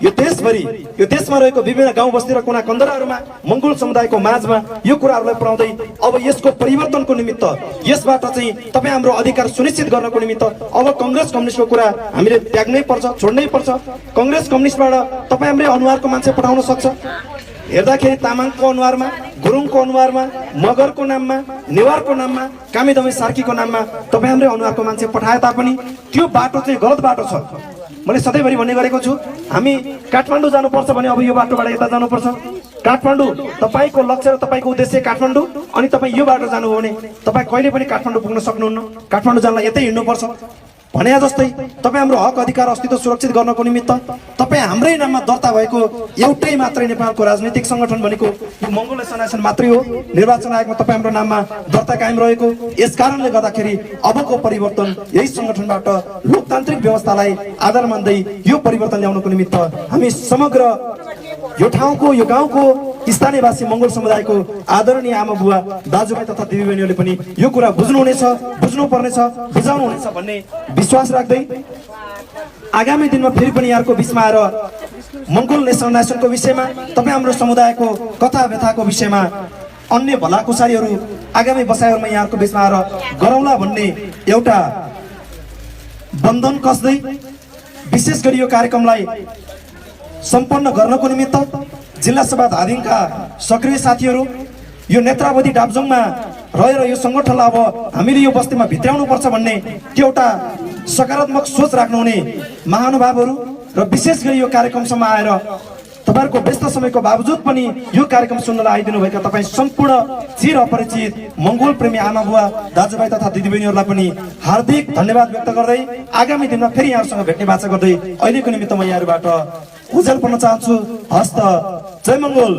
S2: यो देशभरि, यो देशमा रहेको विभिन्न गाउँ बस्ती र कुना कन्दराहरूमा मङ्गोल समुदायको माझमा यो कुराहरूलाई पुर्याउँदै अब यसको परिवर्तनको निमित्त, यसबाट चाहिँ तपाईँ हाम्रो अधिकार सुनिश्चित गर्नको निमित्त अब कङ्ग्रेस कम्युनिस्टको कुरा हामीले त्याग्नै पर्छ, छोड्नै पर्छ। कङ्ग्रेस कम्युनिस्टबाट तपाईँ हाम्रै अनुहारको मान्छे पठाउन सक्छ। हेर्दाखेरि तामाङको अनुहारमा, गुरुङको अनुहारमा, मगरको नाममा, नेवारको नाममा, कामी दमाई सार्कीको नाममा तपाईँ हाम्रै अनुहारको मान्छे पठाए तापनि त्यो बाटो चाहिँ गलत बाटो छ। मैले सधैँभरि भन्ने गरेको छु, हामी काठमाडौँ जानुपर्छ भने अब यो बाटोबाट यता जानुपर्छ। काठमाडौँ तपाईँको लक्ष्य र तपाईँको उद्देश्य काठमाडौँ, अनि तपाईँ यो बाटो जानुभयो भने तपाईँ कहिले पनि काठमाडौँ पुग्न सक्नुहुन्न। काठमाडौँ जानलाई यतै हिँड्नुपर्छ। भने जस्तै तपाईँ हाम्रो हक अधिकार अस्तित्व सुरक्षित गर्नको निमित्त तपाईँ हाम्रै नाममा दर्ता भएको एउटै मात्रै नेपालको राजनीतिक सङ्गठन भनेको यो मङ्गोल एसोसिएसन मात्रै हो। निर्वाचन आयोगमा तपाईँ हाम्रो नाममा दर्ता कायम रहेको। यस कारणले गर्दाखेरि अबको परिवर्तन यही सङ्गठनबाट लोकतान्त्रिक व्यवस्थालाई आधार मान्दै यो परिवर्तन ल्याउनको निमित्त हामी समग्र यो ठाउँको, यो गाउँको स्थानीयवासी मङ्गोल समुदायको आदरणीय आमा बुवा दाजुभाइ तथा दिदीबहिनीहरूले पनि यो कुरा बुझ्नुहुनेछ, बुझ्नुपर्नेछ, बुझाउनुहुनेछ भन्ने विश्वास राख्दै आगामी दिनमा फेरि पनि यहाँको बिचमा आएर मङ्गोल नेसनको विषयमा, तपाईँ हाम्रो समुदायको कथा व्यथाको विषयमा, अन्य भलाकुसारीहरू आगामी बसाइहरूमा यहाँको बिचमा आएर गरौँला भन्ने एउटा बन्धन कसदै विशेष गरी यो कार्यक्रमलाई सम्पन्न गर्नको निमित्त जिल्ला सभा धादिङका सक्रिय साथीहरू, यो नेत्रावती डाब्जोङमा रहेर यो सङ्गठनलाई अब हामीले यो बस्तीमा भित्र्याउनु पर्छ भन्ने त्यो एउटा सकारात्मक सोच राख्नुहुने महानुभावहरू र विशेष गरी यो कार्यक्रमसम्म आएर तपाईँहरूको व्यस्त समयको बावजुद पनि यो कार्यक्रम सुन्नलाई आइदिनुभएका तपाईँ सम्पूर्ण चिर अपरिचित मङ्गोल प्रेमी आमा बुवा दाजुभाइ तथा दिदीबहिनीहरूलाई पनि हार्दिक धन्यवाद व्यक्त गर्दै आगामी दिनमा फेरि यहाँसँग भेट्ने बाचा गर्दै अहिलेको निमित्त म यहाँबाट उज्यालो पर्न चाहन्छु। हस्त। जय मङ्गोल।